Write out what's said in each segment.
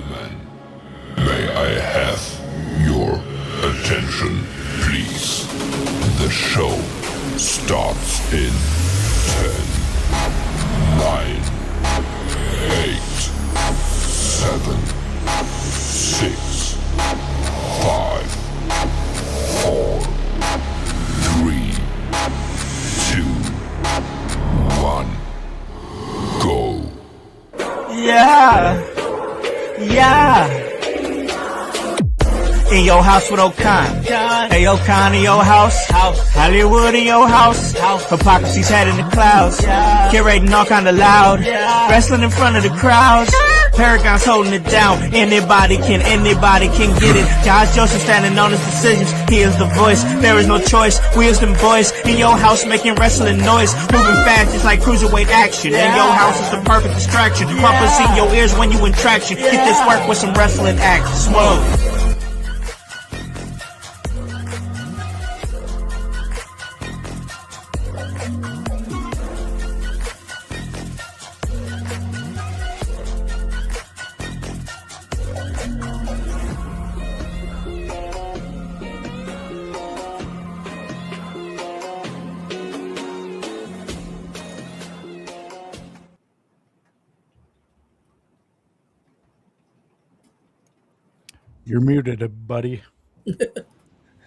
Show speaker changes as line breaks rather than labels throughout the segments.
gentlemen, may I have your attention, please? The show starts in 10, 9, 8, 7, 6, 5, 4, 3, 2, 1, go.
Yeah. In your house with O'Con. Hey, O'Con in your house. Hollywood in your house. Hypocrisy's head in the clouds. Curating all kind of loud. Wrestling in front of the crowds. Paragon's holding it down. Anybody can get it. Josh Joseph standing on his decisions. He is the voice. There is no choice. We is them boys in your house making wrestling noise. Moving fast just like cruiserweight action. In your house is the perfect distraction. Pumpers in your ears when you in traction. Get this work with some wrestling action. Smoke.
You're muted, buddy.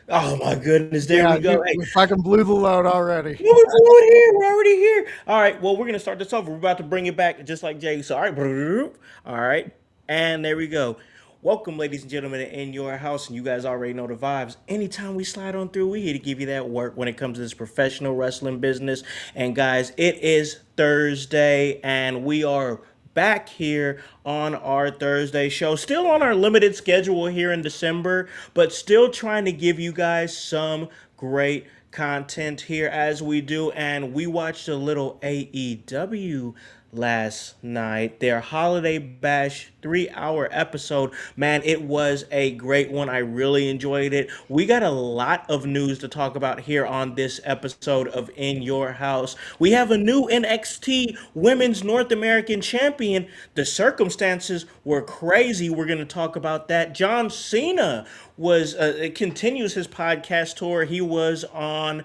Oh my goodness, there we go.
Hey. Fucking blew the load already.
We're already here. All right, well, we're gonna start this over. We're about to bring it back just like Jay. So, all right, and there we go. Welcome, ladies and gentlemen, in your house, and you guys already know the vibes. Anytime we slide on through, we're here to give you that work when it comes to this professional wrestling business. And guys, it is Thursday, and we are back here on our Thursday show, still on our limited schedule here in December, but still trying to give you guys some great content here as we do. And we watched a little AEW last night, their Holiday Bash 3-hour episode. Man, it was a great one. I really enjoyed it. We got a lot of news to talk about here on this episode of In Your House. We have a new NXT Women's North American Champion. The circumstances were crazy. We're going to talk about that. John Cena continues his podcast tour. He was on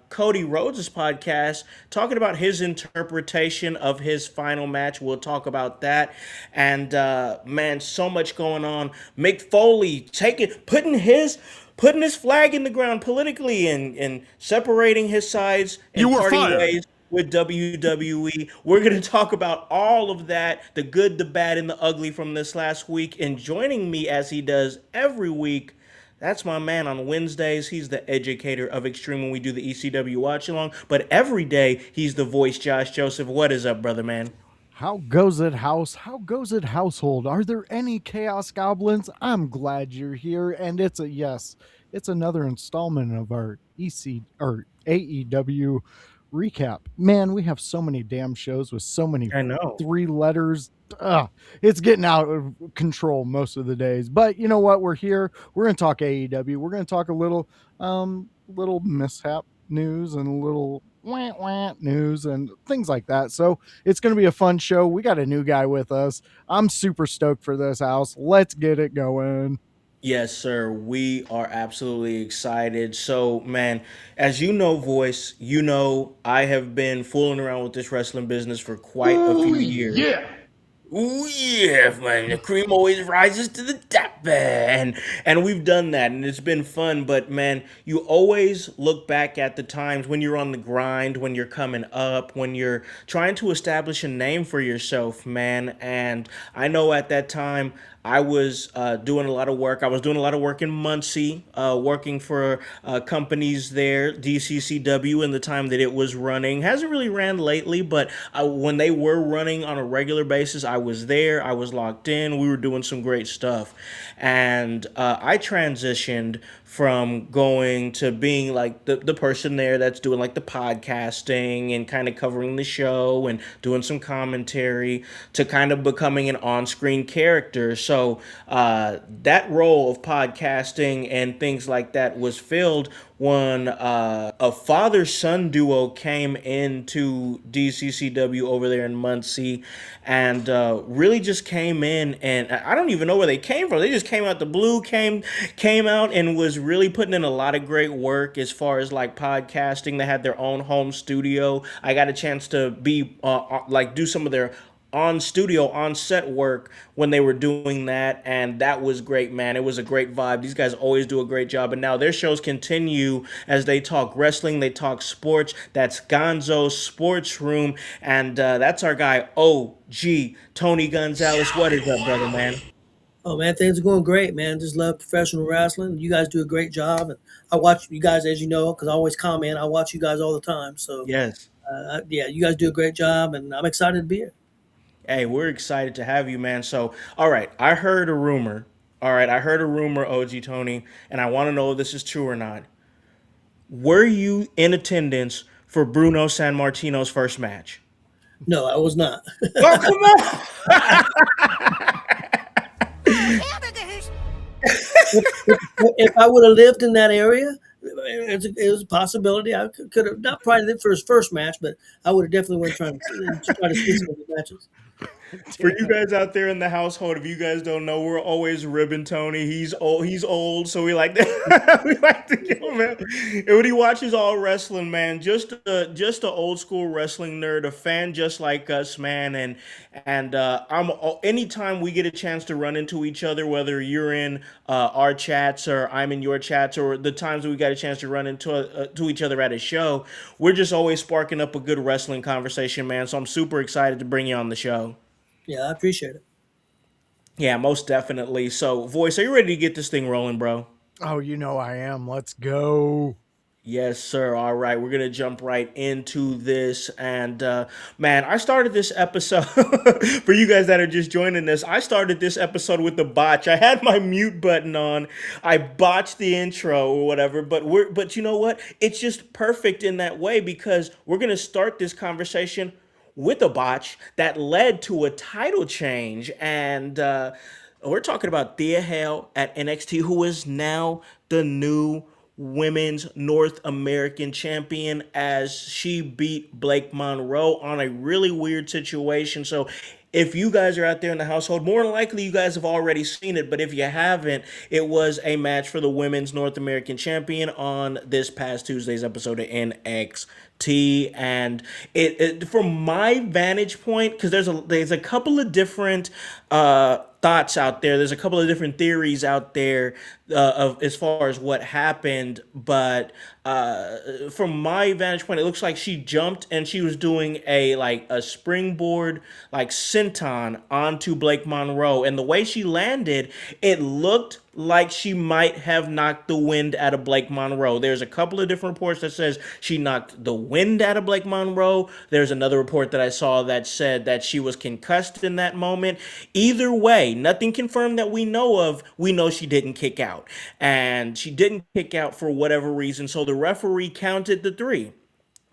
Cody Rhodes' podcast talking about his interpretation of his final match. We'll talk about that. And man, so much going on. Mick Foley putting his flag in the ground politically and separating his sides and parting ways with WWE. We're going to talk about all of that, the good, the bad, and the ugly from this last week. And joining me as he does every week, that's my man on Wednesdays. He's the educator of Extreme when we do the ECW watch along. But every day, he's the voice, Josh Joseph. What is up, brother, man?
How goes it, house? How goes it, household? Are there any Chaos Goblins? I'm glad you're here. And it's another installment of our AEW recap. Man, we have so many damn shows with so many 3 letters. It's getting out of control most of the days. But you know what? We're here. We're going to talk AEW. We're going to talk a little mishap news and a little wah news and things like that. So it's going to be a fun show. We got a new guy with us. I'm super stoked for this, house. Let's get it going.
Yes, sir. We are absolutely excited. So, man, as you know, Voice, you know I have been fooling around with this wrestling business for quite a few years.
Yeah.
Ooh, yeah, man. The cream always rises to the top, man. And we've done that, and it's been fun. But, man, you always look back at the times when you're on the grind, when you're coming up, when you're trying to establish a name for yourself, man. And I know at that time, I was doing a lot of work. I was doing a lot of work in Muncie, working for companies there, DCCW, in the time that it was running. Hasn't really ran lately, but when they were running on a regular basis, I was there. I was locked in. We were doing some great stuff. And I transitioned from going to being like the person there that's doing like the podcasting and kind of covering the show and doing some commentary to kind of becoming an on-screen character. So that role of podcasting and things like that was filled when a father-son duo came into DCCW over there in Muncie, and really just came in, and I don't even know where they came from. They just came out the blue, came out and was really putting in a lot of great work as far as like podcasting. They had their own home studio. I got a chance to be like do some of their on set work when they were doing that, and that was great, man. It was a great vibe. These guys always do a great job, and now their shows continue as they talk wrestling, they talk sports. That's Gonzo's Sports Room, and that's our guy OG Tony Gonzalez. What is up, brother, man?
Oh man, things are going great, man. Just love professional wrestling. You guys do a great job, and I watch you guys, as you know, because I always comment. I watch you guys all the time. So
Yes.
yeah, you guys do a great job, and I'm excited to be here.
Hey, we're excited to have you, man. So, all right, I heard a rumor. All right, I heard a rumor, OG Tony, and I want to know if this is true or not. Were you in attendance for Bruno Sammartino's first match?
No, I was not.
Oh, come on!
If I would have lived in that area, it was a possibility. I could have not probably lived for his first match, but I would have definitely went trying to try to see some of the matches.
For you guys out there in the household, if you guys don't know, we're always ribbing Tony. He's old, so we like to we like to give him. And when he watches all wrestling, man, just a old school wrestling nerd, a fan just like us, man. And I'm anytime we get a chance to run into each other, whether you're in our chats or I'm in your chats, or the times we got a chance to run into to each other at a show, we're just always sparking up a good wrestling conversation, man. So I'm super excited to bring you on the show.
Yeah, I appreciate it.
Yeah, most definitely. So, Voice, are you ready to get this thing rolling, bro?
Oh, you know I am. Let's go.
Yes, sir. All right, we're going to jump right into this. And, man, I started this episode, for you guys that are just joining us, I started this episode with a botch. I had my mute button on. I botched the intro or whatever, but you know what? It's just perfect in that way because we're going to start this conversation with a botch that led to a title change. And we're talking about Thea Hale at NXT, who is now the new women's North American champion as she beat Blake Monroe on a really weird situation. So if you guys are out there in the household, more than likely you guys have already seen it, but if you haven't, it was a match for the women's North American champion on this past Tuesday's episode of NXT. And it from my vantage point, because there's a couple of different thoughts out there. There's a couple of different theories out there of as far as what happened, but from my vantage point, it looks like she jumped and she was doing a springboard like senton onto Blake Monroe, and the way she landed, it looked like she might have knocked the wind out of Blake Monroe. There's a couple of different reports that says she knocked the wind out of Blake Monroe. There's another report that I saw that said that she was concussed in that moment. Either way, nothing confirmed that we know of. We know she didn't kick out. And she didn't kick out for whatever reason, so the referee counted the three.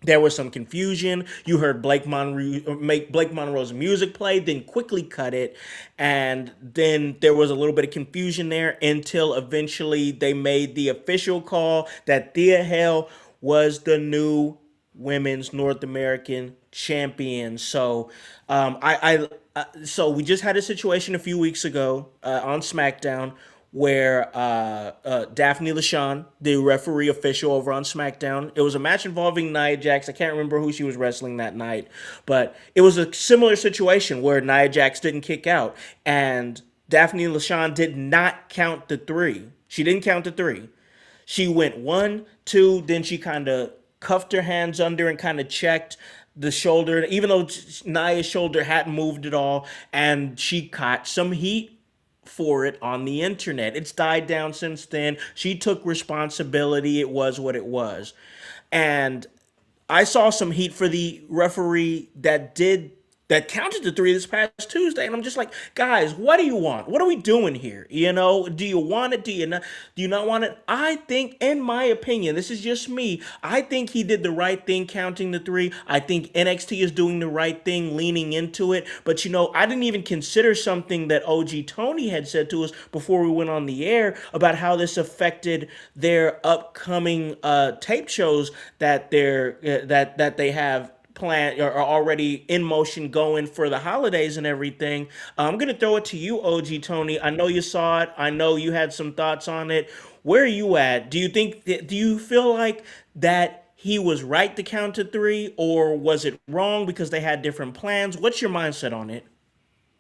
There was some confusion. You heard Blake Monroe's music play, then quickly cut it. And then there was a little bit of confusion there until eventually they made the official call that Thea Hale was the new women's North American champion. So so we just had a situation a few weeks ago on SmackDown where Daphne LaShawn, the referee official over on SmackDown, it was a match involving Nia Jax. I can't remember who she was wrestling that night, but it was a similar situation where Nia Jax didn't kick out, and Daphne LaShawn did not count the three. She didn't count the three. She went 1, 2, then she kind of cuffed her hands under and kind of checked the shoulder, even though Nia's shoulder hadn't moved at all, and she caught some heat for it on the internet. It's died down since then. She took responsibility. It was what it was. And I saw some heat for the referee that counted the three this past Tuesday, and I'm just like, guys, what do you want? What are we doing here? You know, do you want it? Do you not want it? I think, in my opinion, this is just me, I think he did the right thing counting the three. I think NXT is doing the right thing leaning into it. But, you know, I didn't even consider something that OG Tony had said to us before we went on the air about how this affected their upcoming tape shows that they have plan or already in motion going for the holidays and everything. I'm gonna throw it to you, OG Tony. I know you saw it. I know you had some thoughts on it. Where are you at? Do you feel like that he was right to count to three, or was it wrong because they had different plans? What's your mindset on it?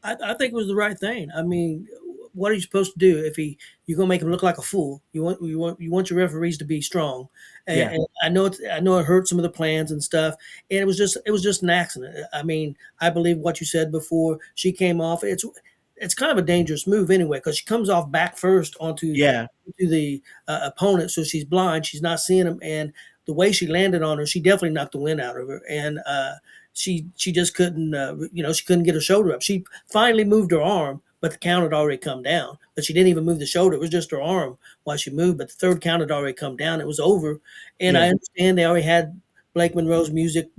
I think it was the right thing. I mean, what are you supposed to do if you're gonna make him look like a fool? You want your referees to be strong,
Yeah.
and I know it hurt some of the plans and stuff, and it was just an accident. I mean, I believe what you said before. She came off. It's kind of a dangerous move anyway because she comes off back first onto
Yeah.
the opponent, so she's blind. She's not seeing him, and the way she landed on her, she definitely knocked the wind out of her, and she just couldn't, she couldn't get her shoulder up. She finally moved her arm, but the count had already come down. But she didn't even move the shoulder; it was just her arm while she moved. But the third count had already come down; it was over. And
Yeah.
I understand they already had Blake Monroe's music,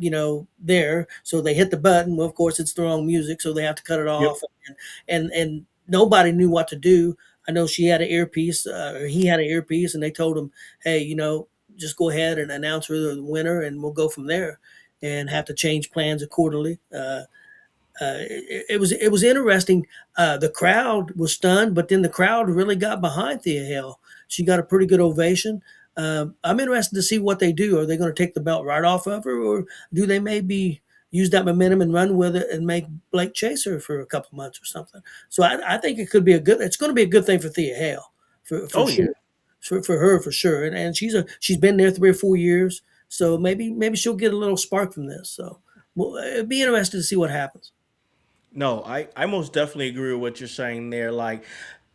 there, so they hit the button. Well, of course, it's the wrong music, so they have to cut it
Yep.
off, and nobody knew what to do. I know she had an earpiece, or he had an earpiece, and they told him, "Hey, just go ahead and announce her the winner, and we'll go from there." And have to change plans accordingly. It was interesting. The crowd was stunned, but then the crowd really got behind Thea Hale. She got a pretty good ovation. I'm interested to see what they do. Are they going to take the belt right off of her, or do they maybe use that momentum and run with it and make Blake chase her for a couple months or something? So I think it could be it's going to be a good thing for Thea Hale for
Oh yeah.
sure, for her for sure. And she's been there 3 or 4 years, so maybe she'll get a little spark from this. So well, it'd be interesting to see what happens.
No, I most definitely agree with what you're saying there. Like,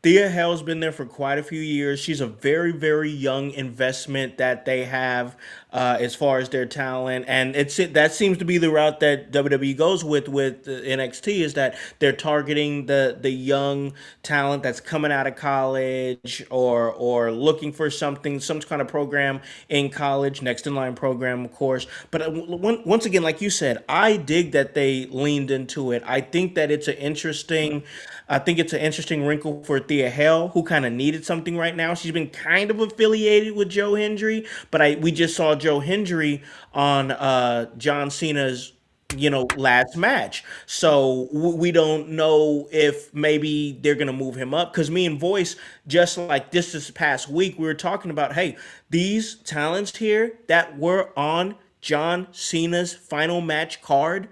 Thea Hale's been there for quite a few years. She's a very, very young investment that they have as far as their talent, and that seems to be the route that WWE goes with NXT, is that they're targeting the young talent that's coming out of college or looking for some kind of program in college, next in line program, of course. But once again, like you said, I dig that they leaned into it. I think it's an interesting wrinkle for Thea Hale, who kind of needed something right now. She's been kind of affiliated with Joe Hendry, but we just saw Joe Hendry on John Cena's last match. So we don't know if maybe they're gonna move him up, because me and Voice, just like this past week, we were talking about, hey, these talents here that were on John Cena's final match card,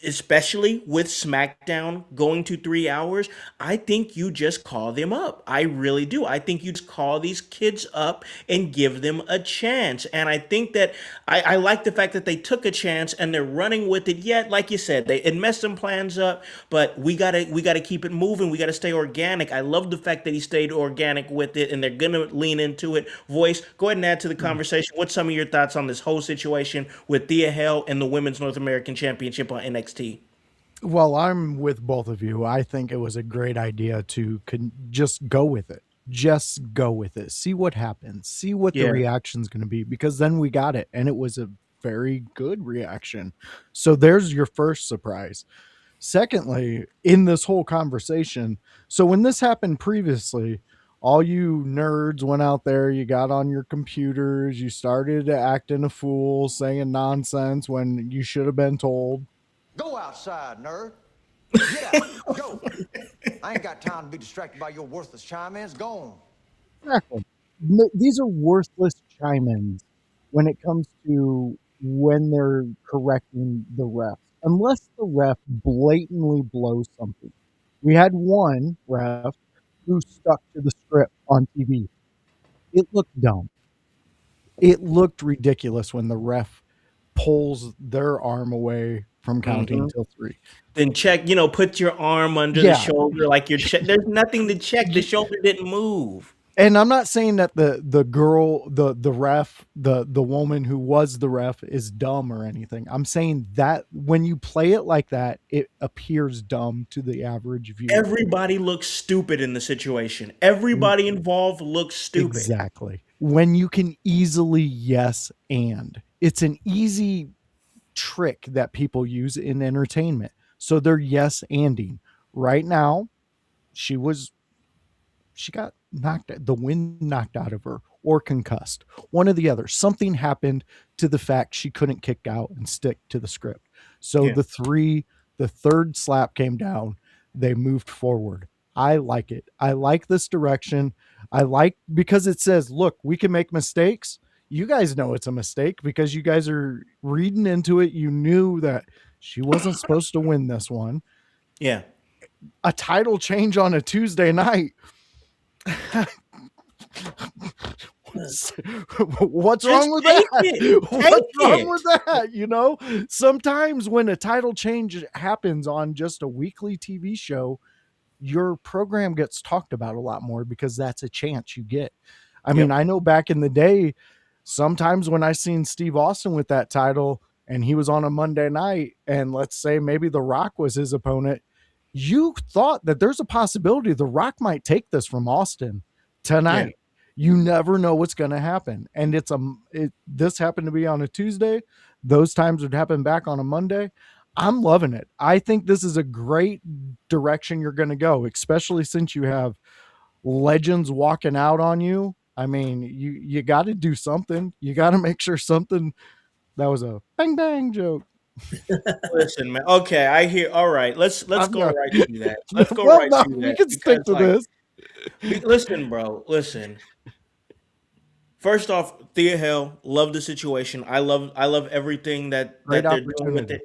especially with SmackDown going to 3 hours, I think you just call them up. I really do. I think you just call these kids up and give them a chance. And I think that I like the fact that they took a chance and they're running with it. Yet, like you said, it messed some plans up, but we gotta keep it moving. We gotta stay organic. I love the fact that he stayed organic with it, and they're gonna lean into it. Voice, go ahead and add to the conversation. What's some of your thoughts on this whole situation with Thea Hale and the Women's North American Championship on NXT?
Well, I'm with both of you. I think it was a great idea to just go with it. Just go with it. See what happens. See what the
Yeah.
reaction's going to be, because then we got it, and it was a very good reaction. So there's your first surprise. Secondly, in this whole conversation, so when this happened previously, all you nerds went out there, you got on your computers, you started acting a fool, saying nonsense when you should have been told.
Go outside, nerd. Get out. Go. I ain't got time to be distracted by your worthless chime-ins. Go on.
Exactly. These are worthless chime-ins when it comes to when they're correcting the refs, unless the ref blatantly blows something. We had one ref who stuck to the script on TV. It looked dumb. It looked ridiculous when the ref pulls their arm away from counting till 3.
Then check, put your arm under the shoulder like you're there's nothing to check. The shoulder didn't move.
And I'm not saying that the girl, the ref, the woman who was the ref is dumb or anything. I'm saying that when you play it like that, it appears dumb to the average viewer.
Everybody looks stupid in the situation. Everybody involved looks stupid.
Exactly. When you can easily yes and. It's an easy trick that people use in entertainment. So they're yes anding. Right now, she got the wind knocked out of her or concussed. One or the other. Something happened to the fact she couldn't kick out and stick to the script. So
Yeah.
the third slap came down, they moved forward. I like it. I like this direction. I like because it says, look, we can make mistakes. You guys know it's a mistake because you guys are reading into it. You knew that she wasn't supposed to win this one.
Yeah.
A title change on a Tuesday night. What's wrong with that? What's wrong with that? You know, sometimes when a title change happens on just a weekly TV show, your program gets talked about a lot more because that's a chance you get. I mean, I know back in the day, sometimes when I seen Steve Austin with that title and he was on a Monday night and let's say maybe The Rock was his opponent, you thought that there's a possibility The Rock might take this from Austin tonight. You never know what's going to happen. And this happened to be on a Tuesday. Those times would happen back on a Monday. I'm loving it. I think this is a great direction you're going to go, especially since you have legends walking out on you. I mean, you got to do something. You got to make sure something. That was a bang bang joke.
Listen, man. Okay, I hear. All right, let's go right to that. Let's go right to that.
We can stick to this.
Listen, bro. Listen. First off, Thea Hale, love the situation. I love everything that they're doing with it.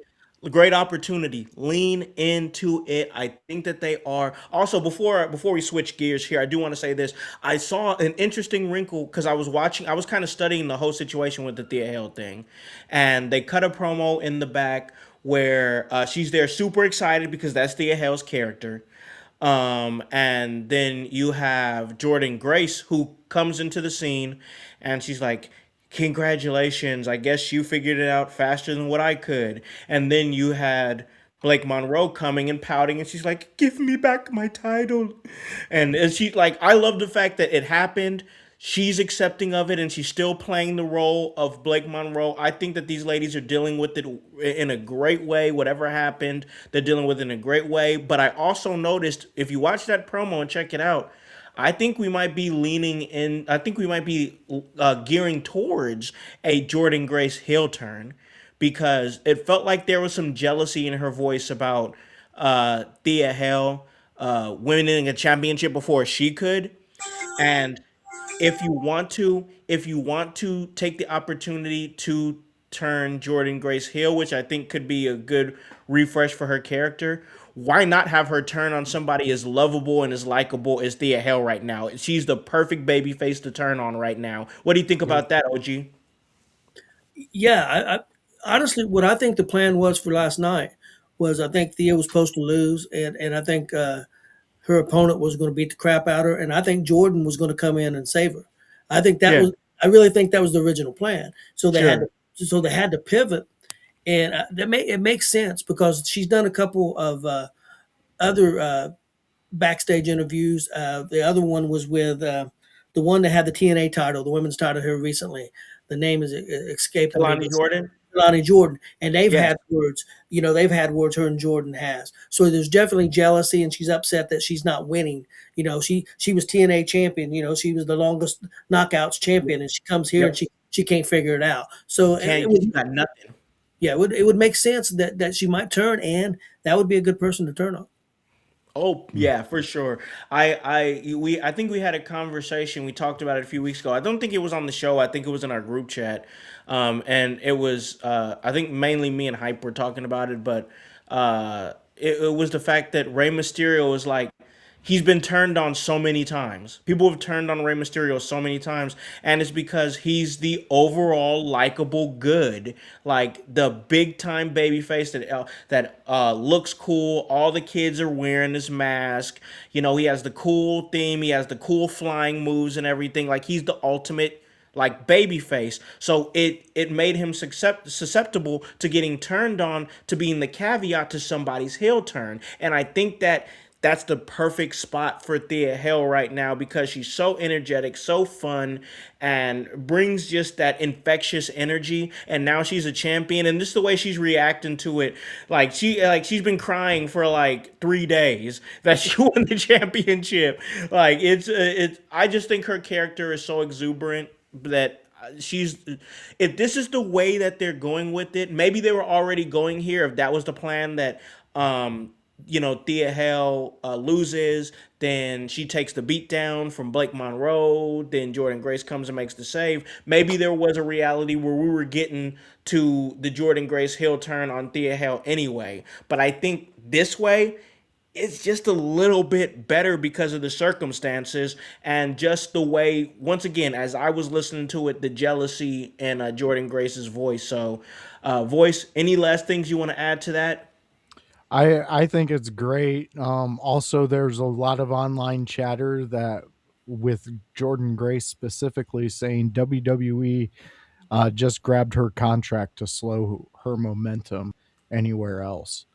Great opportunity. Lean into it. I think that they are. Also, before we switch gears here, I do want to say this. I saw an interesting wrinkle because I was kind of studying the whole situation with the Thea Hale thing, and they cut a promo in the back where she's there super excited because that's Thea Hale's character. And then you have Jordan Grace who comes into the scene and she's like, congratulations, I guess you figured it out faster than what I could. And then you had Blake Monroe coming and pouting and she's like, give me back my title. And she like, I love the fact that it happened. She's accepting of it and she's still playing the role of Blake Monroe. I think that these ladies are dealing with it in a great way. Whatever happened, they're dealing with it in a great way. But I also noticed, if you watch that promo and check it out, I think we might be leaning in. I think we might be gearing towards a Jordan Grace heel turn because it felt like there was some jealousy in her voice about Thea Hale winning a championship before she could. And if you want to take the opportunity to turn Jordan Grace heel, which I think could be a good refresh for her character, why not have her turn on somebody as lovable and as likable as Thea Hale right now? She's the perfect baby face to turn on right now. What do you think about that, OG?
Yeah, I honestly, what I think the plan was for last night was I think Thea was supposed to lose, and I think her opponent was going to beat the crap out of her, and I think Jordan was going to come in and save her. I think that was. I really think that was the original plan. So they had to pivot, and it makes sense because she's done a couple of other backstage interviews. The other one was with the one that had the TNA title, the women's title here recently. The name is escaped. Lonnie Jordan, and they've had words. They've had words her and Jordan has. So there's definitely jealousy, and she's upset that she's not winning. She was TNA champion. She was the longest knockouts champion, and she comes here and she can't figure it out. So
you got nothing.
Yeah, it would make sense that she might turn, and that would be a good person to turn on.
Oh yeah, for sure. I think we had a conversation. We talked about it a few weeks ago. I don't think it was on the show. I think it was in our group chat, and it was I think mainly me and Hype were talking about it. But it was the fact that Rey Mysterio is like, he's been turned on so many times. People have turned on Rey Mysterio so many times, and it's because he's the overall likable good, like the big time babyface that looks cool. All the kids are wearing his mask. He has the cool theme. He has the cool flying moves and everything. Like he's the ultimate like babyface. So it made him susceptible to getting turned on, to being the caveat to somebody's heel turn, and I think that's the perfect spot for Thea Hale right now because she's so energetic, so fun, and brings just that infectious energy. And now she's a champion, and just the way she's reacting to it, she's been crying for like 3 days that she won the championship. Like it's I just think her character is so exuberant that she's if this is the way that they're going with it, maybe they were already going here. If that was the plan, that um, Thea Hale loses, then she takes the beat down from Blake Monroe. Then Jordan Grace comes and makes the save. Maybe there was a reality where we were getting to the Jordan Grace heel turn on Thea Hale anyway. But I think this way, it's just a little bit better because of the circumstances and just the way, once again, as I was listening to it, the jealousy in Jordan Grace's voice. So, voice, any last things you want to add to that?
I think it's great. Also, there's a lot of online chatter that with Jordan Grace specifically saying WWE just grabbed her contract to slow her momentum anywhere else.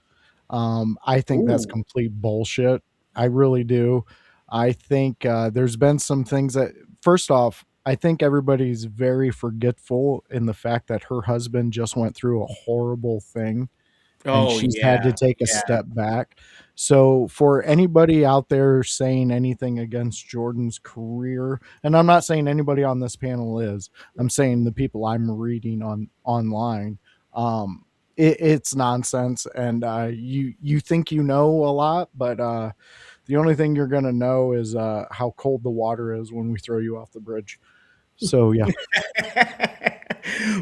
I think that's
Ooh.
complete bullshit. I really do. I think there's been some things that, first off, I think everybody's very forgetful in the fact that her husband just went through a horrible thing and
Oh
she's had to
yeah,
take a
yeah.
step back. So for anybody out there saying anything against Jordan's career, and I'm not saying anybody on this panel is, I'm saying the people I'm reading on online, it's nonsense. And you think you know a lot, but the only thing you're gonna know is how cold the water is when we throw you off the bridge. So yeah.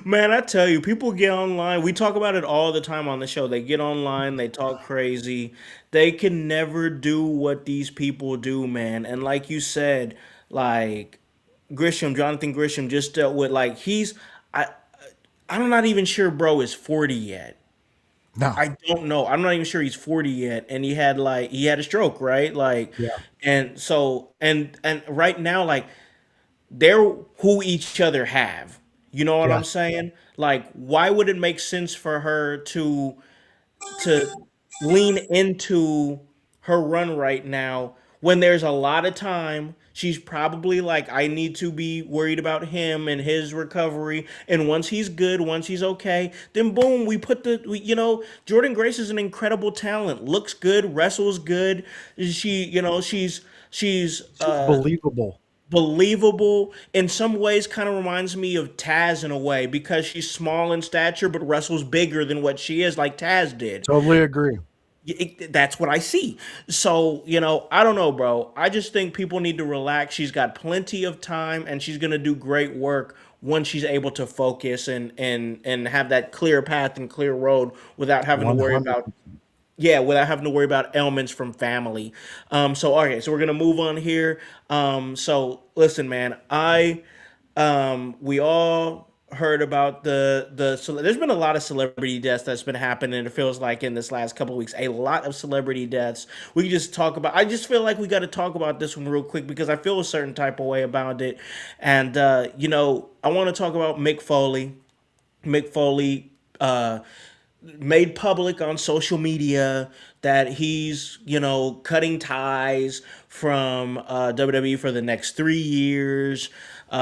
Man, I tell you, people get online. We talk about it all the time on the show. They get online, they talk crazy. They can never do what these people do, man. And like you said, like Jonathan Grisham just dealt with like I I'm not even sure bro is 40 yet.
No.
I don't know. I'm not even sure he's 40 yet. And he had a stroke, right? Like,
Yeah.
and so and right now, like they're who each other have. You know what
Yeah.
I'm saying? Like, why would it make sense for her to lean into her run right now when there's a lot of time? She's probably like, I need to be worried about him and his recovery. And once he's good, once he's okay, then boom, Jordan Grace is an incredible talent. Looks good, wrestles good. She's
She's believable.
believable in some ways, kind of reminds me of Taz in a way because she's small in stature but wrestles bigger than what she is, like Taz did.
Totally agree.
That's what I see. So, I don't know, bro. I just think people need to relax. She's got plenty of time and she's going to do great work once she's able to focus and have that clear path and clear road without having to worry
100.
about yeah, without having to worry about ailments from family. So we're gonna move on here. So listen, man, we all heard about there's been a lot of celebrity deaths that's been happening. It feels like in this last couple of weeks, a lot of celebrity deaths. We can just talk about. I just feel like we got to talk about this one real quick because I feel a certain type of way about it, and I want to talk about Mick Foley. Mick Foley. Made public on social media that he's, cutting ties from WWE for the next 3 years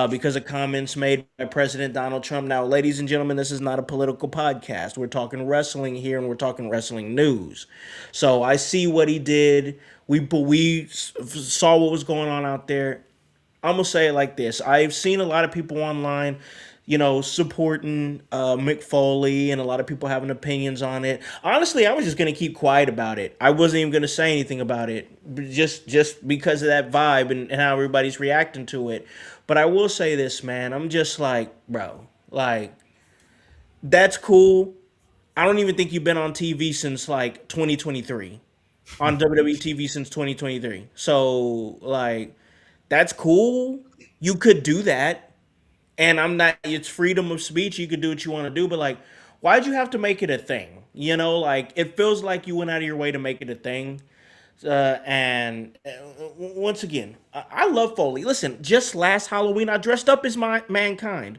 because of comments made by President Donald Trump. Now, ladies and gentlemen, this is not a political podcast. We're talking wrestling here and we're talking wrestling news. So I see what he did. We saw what was going on out there. I'm gonna say it like this. I've seen a lot of people online, supporting Mick Foley, and a lot of people having opinions on it. Honestly, I was just gonna keep quiet about it. I wasn't even gonna say anything about it, just because of that vibe and how everybody's reacting to it. But I will say this, man. I'm just like, bro, like that's cool. I don't even think you've been on TV since like 2023, on WWE TV since 2023. So like that's cool. You could do that. And I'm not, it's freedom of speech. You could do what you want to do. But like, why'd you have to make it a thing? Like it feels like you went out of your way to make it a thing. And once again, I love Foley. Listen, just last Halloween, I dressed up as Mankind.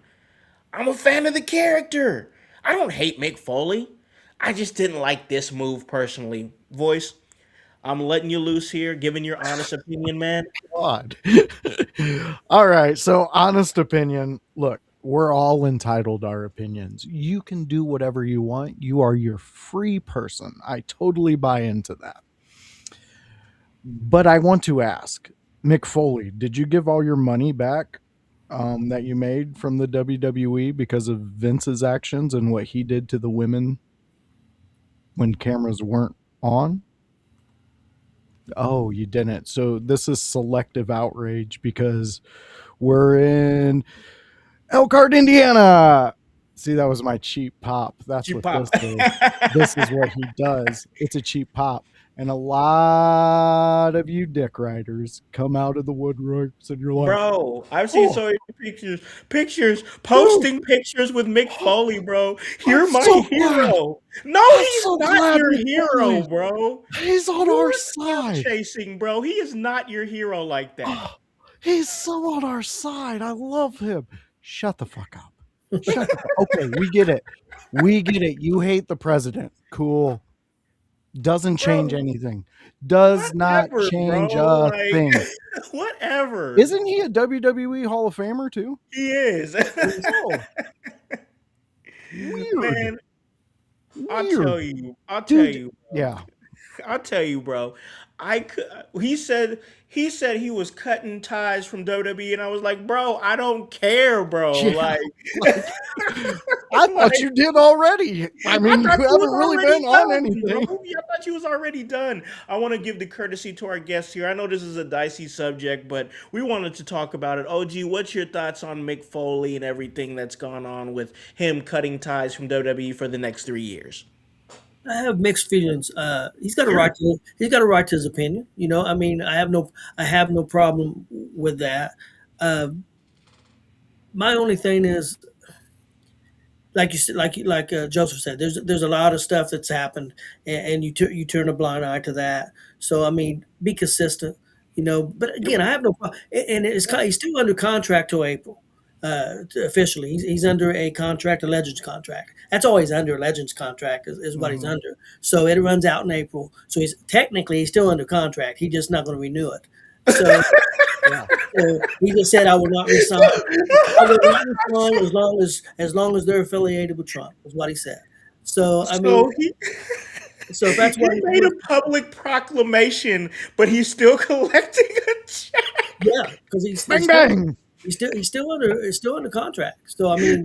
I'm a fan of the character. I don't hate Mick Foley. I just didn't like this move personally. Voice, I'm letting you loose here, giving your honest opinion, man.
God. All right. So, honest opinion. Look, we're all entitled to our opinions. You can do whatever you want. You are your free person. I totally buy into that. But I want to ask, Mick Foley, did you give all your money back? that you made from the WWE because of Vince's actions and what he did to the women when cameras weren't on? Oh, you didn't. So this is selective outrage because we're in Elkhart, Indiana. See, that was my cheap pop. That's
You
what
pop.
this is. This is what he does. It's a cheap pop. And a lot of you dick riders come out of the woodworks and you're like,
Bro, I've seen so many pictures, posting pictures with Mick Foley, bro. You're
I'm
my
so glad.
hero. No,
I'm
he's
so
not
glad
your
Mick
hero,
Foley,
bro.
he's on
You're
our
still
side.
chasing, bro. He is not your hero like that.
He's so on our side. I love him. Shut the fuck up. Shut the fuck. Okay, we get it. We get it. You hate the president. Cool. Doesn't change
Bro,
anything. Does not
whatever, bro.
change a
Like,
thing.
whatever.
Isn't he a WWE Hall of Famer too?
He is.
Oh, weird.
Man, I'll
Weird.
tell you.
Dude, yeah.
I'll tell you, bro. He said he was cutting ties from WWE, and I was like, bro, I don't care, bro.
Yeah,
Like,
I thought you did already. I mean, you
thought
haven't
was
really
already
been on
done,
anything.
bro. Yeah, I thought you was already done. I want to give the courtesy to our guests here. I know this is a dicey subject, but we wanted to talk about it. OG, what's your thoughts on Mick Foley and everything that's gone on with him cutting ties from WWE for the next 3 years?
I have mixed feelings. He's got a right to his opinion. You know, I mean, I have no problem with that. My only thing is, like you said, like Joseph said, there's a lot of stuff that's happened, and you turn a blind eye to that. So I mean, be consistent. You know, but again, I have no problem. And he's still under contract till April. Officially, he's under a contract, a Legends contract. That's all he's under. A Legends contract is what he's under. So it runs out in April. So he's still under contract. He's just not going to renew it. So, yeah. So he just said, "I will not resign. I will not resign as long as they're affiliated with Trump." Is what he said. So I mean, so if that's
he
what
made a public proclamation, but he's still collecting a check.
yeah, because he's
Bang bang.
He's still under contract. So I mean,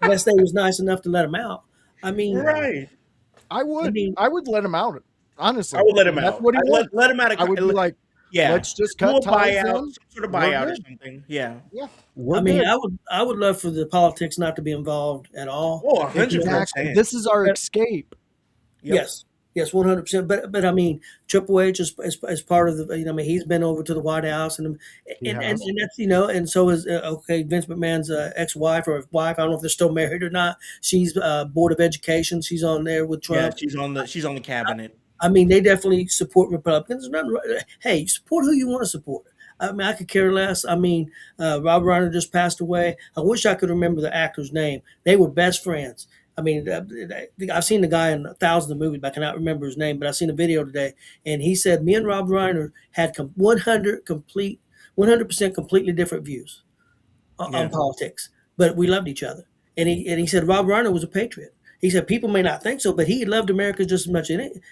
unless they was nice enough to let him out. I mean,
Right.
I would let him out. Honestly,
I would let him
that's
out.
what he wants.
Let him out of.
I would be like,
yeah,
let's just
do
cut
a
ties.
buyout,
Then.
some sort of
We're
buyout or
good.
something. Yeah.
Yeah,
I mean, I would love for the politics not to be involved at all.
Oh,
exactly.
100%.
This is our escape.
Yep.
Yes, 100%. But I mean, Triple H is part of the. You know, I mean, he's been over to the White House and that's and so is Vince McMahon's ex-wife or wife. I don't know if they're still married or not. She's Board of Education. She's on there with Trump.
Yeah, she's on the cabinet.
I mean, they definitely support Republicans. Hey, support who you want to support. I mean, I could care less. I mean, Rob Reiner just passed away. I wish I could remember the actor's name. They were best friends. I mean, I've seen the guy in thousands of movies, but I cannot remember his name. But I've seen a video today, and he said me and Rob Reiner had 100% completely different views on politics, but we loved each other. And he said Rob Reiner was a patriot. He said people may not think so, but he loved America just as much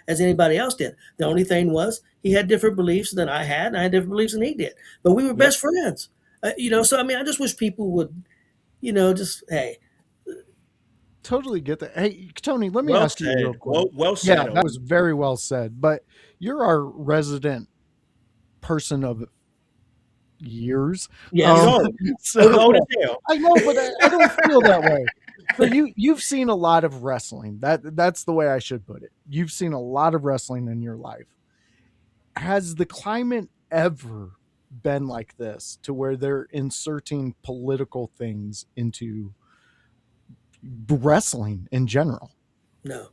as anybody else did. The only thing was he had different beliefs than I had, and I had different beliefs than he did. But we were best friends. So I mean, I just wish people would, just hey.
Totally get that. Hey, Tony, let me ask you real quick.
Well said.
Yeah, that was very well said. But you're our resident person of years.
Yeah,
so, I know, but I don't feel that way. So you've seen a lot of wrestling. That's the way I should put it. You've seen a lot of wrestling in your life. Has the climate ever been like this, to where they're inserting political things into wrestling in general?
No.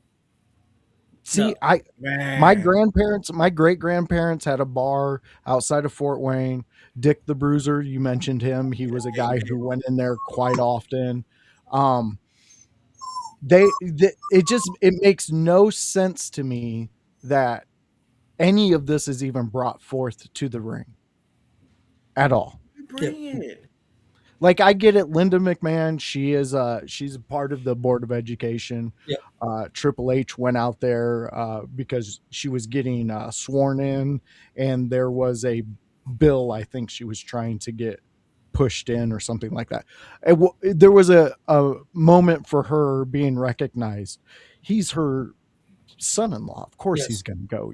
See, my great grandparents had a bar outside of Fort Wayne. Dick the Bruiser, you mentioned him. He was a guy who went in there quite often. It makes no sense to me that any of this is even brought forth to the ring at all.
Bring it.
Like, I get it. Linda McMahon, she's a part of the Board of Education.
Yeah.
Triple H went out there because she was getting sworn in, and there was a bill I think she was trying to get pushed in or something like that. There was a moment for her being recognized. He's her son-in-law. Of course he's going to go,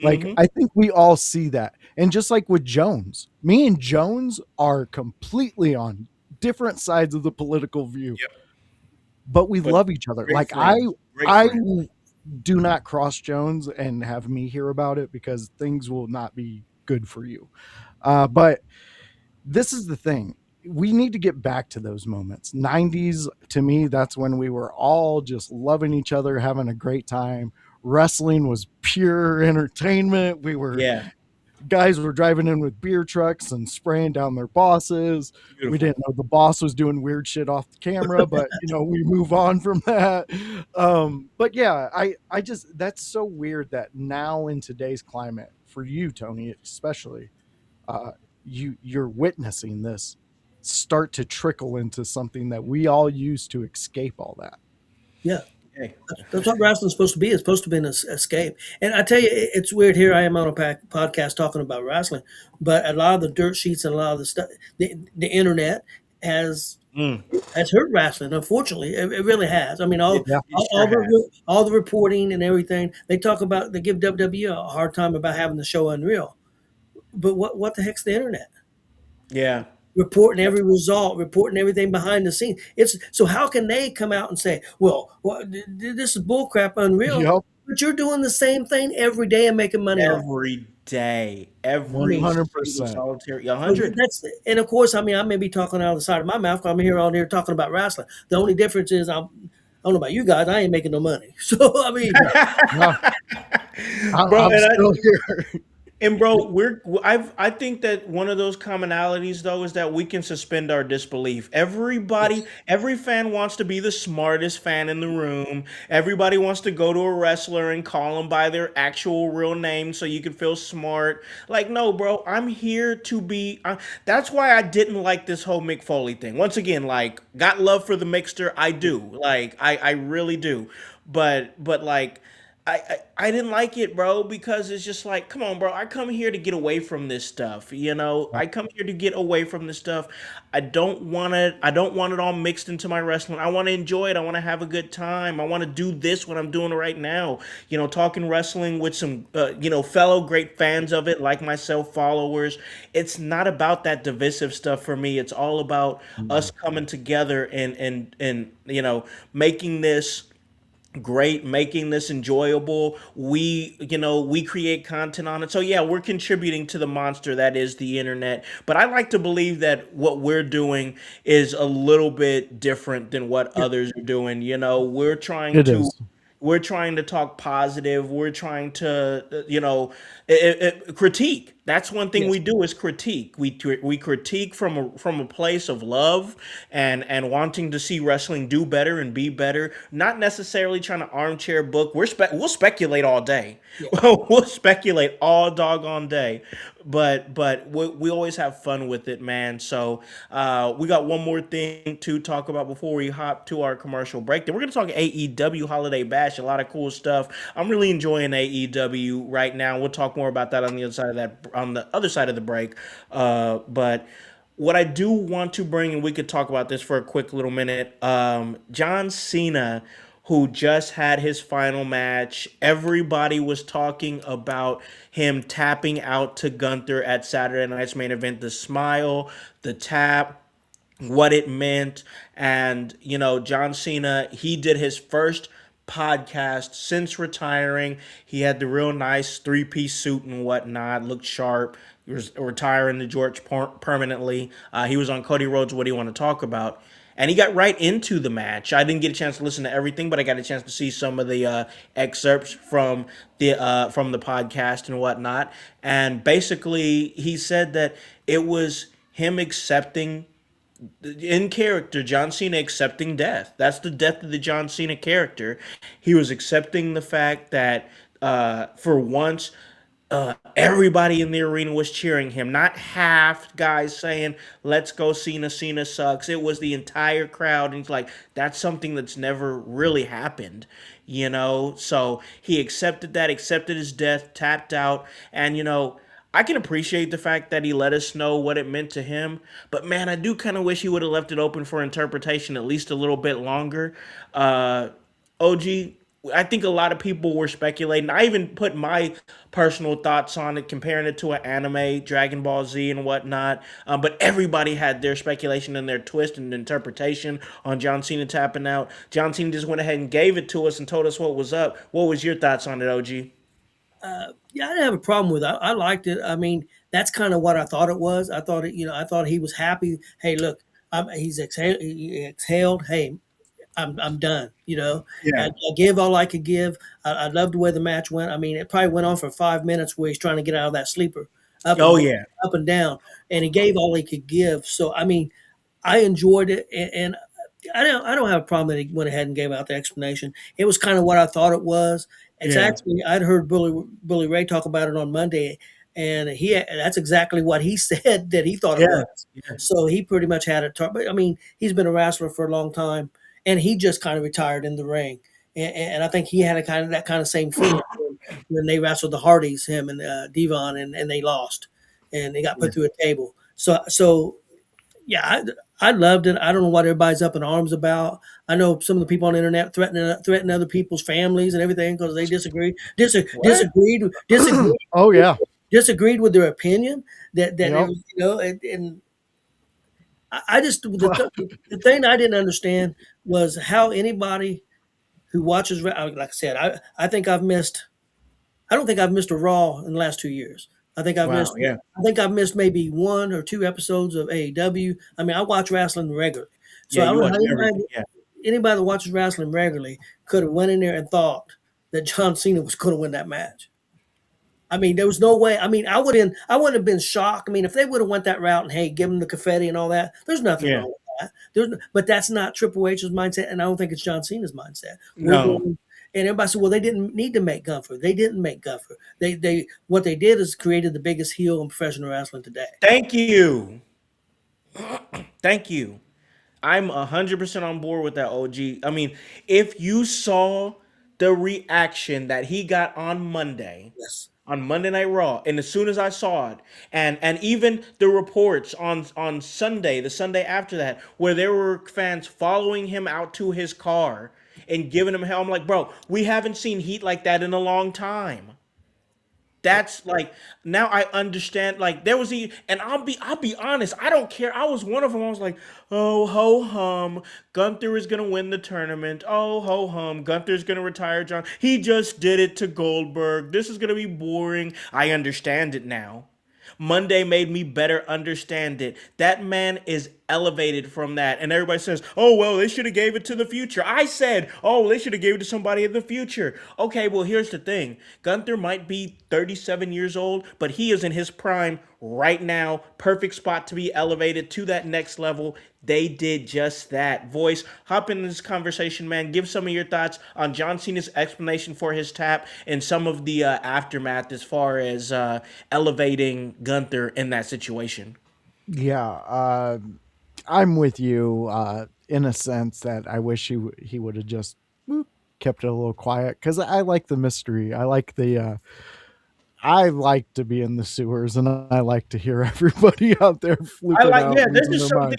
like, I think we all see that. And just like with Jones, me and Jones are completely on different sides of the political view, but we love each other. Like I do not cross Jones and have me hear about it, because things will not be good for you. But this is the thing. We need to get back to those moments. 90s, to me, that's when we were all just loving each other, having a great time. Wrestling was pure entertainment. Guys were driving in with beer trucks and spraying down their bosses. Beautiful. We didn't know the boss was doing weird shit off the camera, but we move on from that. But yeah, I just, that's so weird that now in today's climate, for you, Tony, especially, you're witnessing this start to trickle into something that we all use to escape all that.
Yeah. That's what wrestling's supposed to be. It's supposed to be an escape. And I tell you, it's weird. Here I am on a podcast talking about wrestling, but a lot of the dirt sheets and a lot of the stuff, the internet has hurt wrestling. Unfortunately, it really has. I mean, all the reporting and everything, they give WWE a hard time about having the show unreal. But what the heck's the internet?
Yeah.
Reporting every result, reporting everything behind the scenes. So how can they come out and say, well this is bullcrap, unreal? Yep. But you're doing the same thing every day and making money
every day, every
100%.
solitary 100.
And of course, I mean, I may be talking out of the side of my mouth. I'm here talking about wrestling. The only difference is I don't know about you guys. I ain't making no money. So I mean,
I'm still here.
And bro, I think that one of those commonalities though is that we can suspend our disbelief. Every fan wants to be the smartest fan in the room. Everybody wants to go to a wrestler and call them by their actual real name so you can feel smart. Like, no, bro, I'm here to be. That's why I didn't like this whole Mick Foley thing. Once again, like, got love for the Mixter, I do. Like, I really do. But like, I didn't like it, bro, because it's just like, come on, bro. I come here to get away from this stuff, I come here to get away from this stuff. I don't want it all mixed into my wrestling. I want to enjoy it. I want to have a good time. I want to do this what I'm doing right now. Talking wrestling with some, fellow great fans of it, like myself, followers. It's not about that divisive stuff for me. It's all about us coming together and making this great, making this enjoyable. We create content on it. So yeah, we're contributing to the monster that is the internet. But I like to believe that what we're doing is a little bit different than what others are doing. We're trying to talk positive. We're trying to, critique. That's one thing we do is critique. We critique from a place of love and wanting to see wrestling do better and be better. Not necessarily trying to armchair book. We'll speculate all day. Yeah. We'll speculate all doggone day. But we always have fun with it, man. So we got one more thing to talk about before we hop to our commercial break. Then we're gonna talk AEW Holiday Bash. A lot of cool stuff. I'm really enjoying AEW right now. We'll talk more about that on the other side of the break. But what I do want to bring, and we could talk about this for a quick little minute. John Cena, who just had his final match. Everybody was talking about him tapping out to Gunther at Saturday Night's Main Event. The smile, the tap, what it meant. And, John Cena, he did his first podcast since retiring. He had the real nice 3-piece suit and whatnot, looked sharp. He was retiring to George permanently. He was on Cody Rhodes' What Do You Want to Talk About? And he got right into the match. I didn't get a chance to listen to everything, but I got a chance to see some of the excerpts from the podcast and whatnot. And basically, he said that it was him accepting, in character, John Cena accepting death. That's the death of the John Cena character. He was accepting the fact that for once, everybody in the arena was cheering him, not half guys saying, let's go Cena, Cena sucks. It was the entire crowd. And he's like, that's something that's never really happened, So he accepted that, accepted his death, tapped out. And, I can appreciate the fact that he let us know what it meant to him, but man, I do kind of wish he would have left it open for interpretation at least a little bit longer. Uh, OG, I think a lot of people were speculating. I even put my personal thoughts on it, comparing it to an anime, Dragon Ball Z, and whatnot. But everybody had their speculation and their twist and interpretation on John Cena tapping out. John Cena just went ahead and gave it to us and told us what was up. What was your thoughts on it, OG?
Yeah, I didn't have a problem with it. I liked it. I mean, that's kind of what I thought it was. I thought I thought he was happy. Hey, look, he exhaled. Hey, I'm done. I gave all I could give. I loved the way the match went. I mean, it probably went on for 5 minutes where he's trying to get out of that sleeper,
Oh yeah.
up and down, and he gave all he could give. So I mean, I enjoyed it, and I don't have a problem that he went ahead and gave out the explanation. It was kind of what I thought it was. It's
Yeah.
actually I'd heard Billy Ray talk about it on Monday, and that's exactly what he said that he thought it
Yeah.
was. So he pretty much had it. But I mean, he's been a wrestler for a long time, and he just kind of retired in the ring. And I think he had that kind of same feeling when they wrestled the Hardys, him and Devon, and they lost, and they got put through a table. So yeah, I loved it. I don't know what everybody's up in arms about. I know some of the people on the internet threatening other people's families and everything because they disagreed
Oh yeah.
disagreed with their opinion that it
Yep.
was, and I just the thing I didn't understand was how anybody who watches, like I said, I don't think I've missed a Raw in the last 2 years.
Wow. Yeah.
I think I've missed maybe 1 or 2 episodes of AEW. I mean, I watch wrestling regularly, so
Yeah.
I
You
don't know
watch
how
everything. Yeah.
anybody that watches wrestling regularly could have went in there and thought that John Cena was going to win that match. I mean, there was no way. I mean, I wouldn't have been shocked. I mean, if they would have went that route and hey, give him the confetti and all that, there's nothing
Yeah.
wrong with that. But that's not Triple H's mindset, and I don't think it's John Cena's mindset.
No.
And everybody said, well, they didn't need to make Gunther. They didn't make Gunther. They what they did is created the biggest heel in professional wrestling today.
Thank you. Thank you. I'm 100% on board with that, OG. I mean, if you saw the reaction that he got
Yes.
on Monday Night Raw, and as soon as I saw it, and even the reports on Sunday, the Sunday after that, where there were fans following him out to his car and giving him hell, I'm like, bro, we haven't seen heat like that in a long time. That's like now I understand. Like there was and I'll be honest. I don't care. I was one of them. I was like, oh ho hum, Gunther is gonna win the tournament. Oh ho hum, Gunther's gonna retire. John, he just did it to Goldberg. This is gonna be boring. I understand it now. Monday made me better understand it. That man is elevated from that. And everybody says, oh, well, they should have gave it to the future. I said, oh, they should have gave it to somebody in the future. Okay, well, here's the thing. Gunther might be 37 years old, but he is in his prime right now. Perfect spot to be elevated to that next level. They did just that. Voice, hop in this conversation, man. Give some of your thoughts on John Cena's explanation for his tap and some of the aftermath as far as elevating Gunther in that situation.
Yeah. I'm with you in a sense that I wish he would have just kept it a little quiet because I like the mystery. I like to be in the sewers and I like to hear everybody out there flipping out.
Yeah, there's
losing
just
their
some
mind.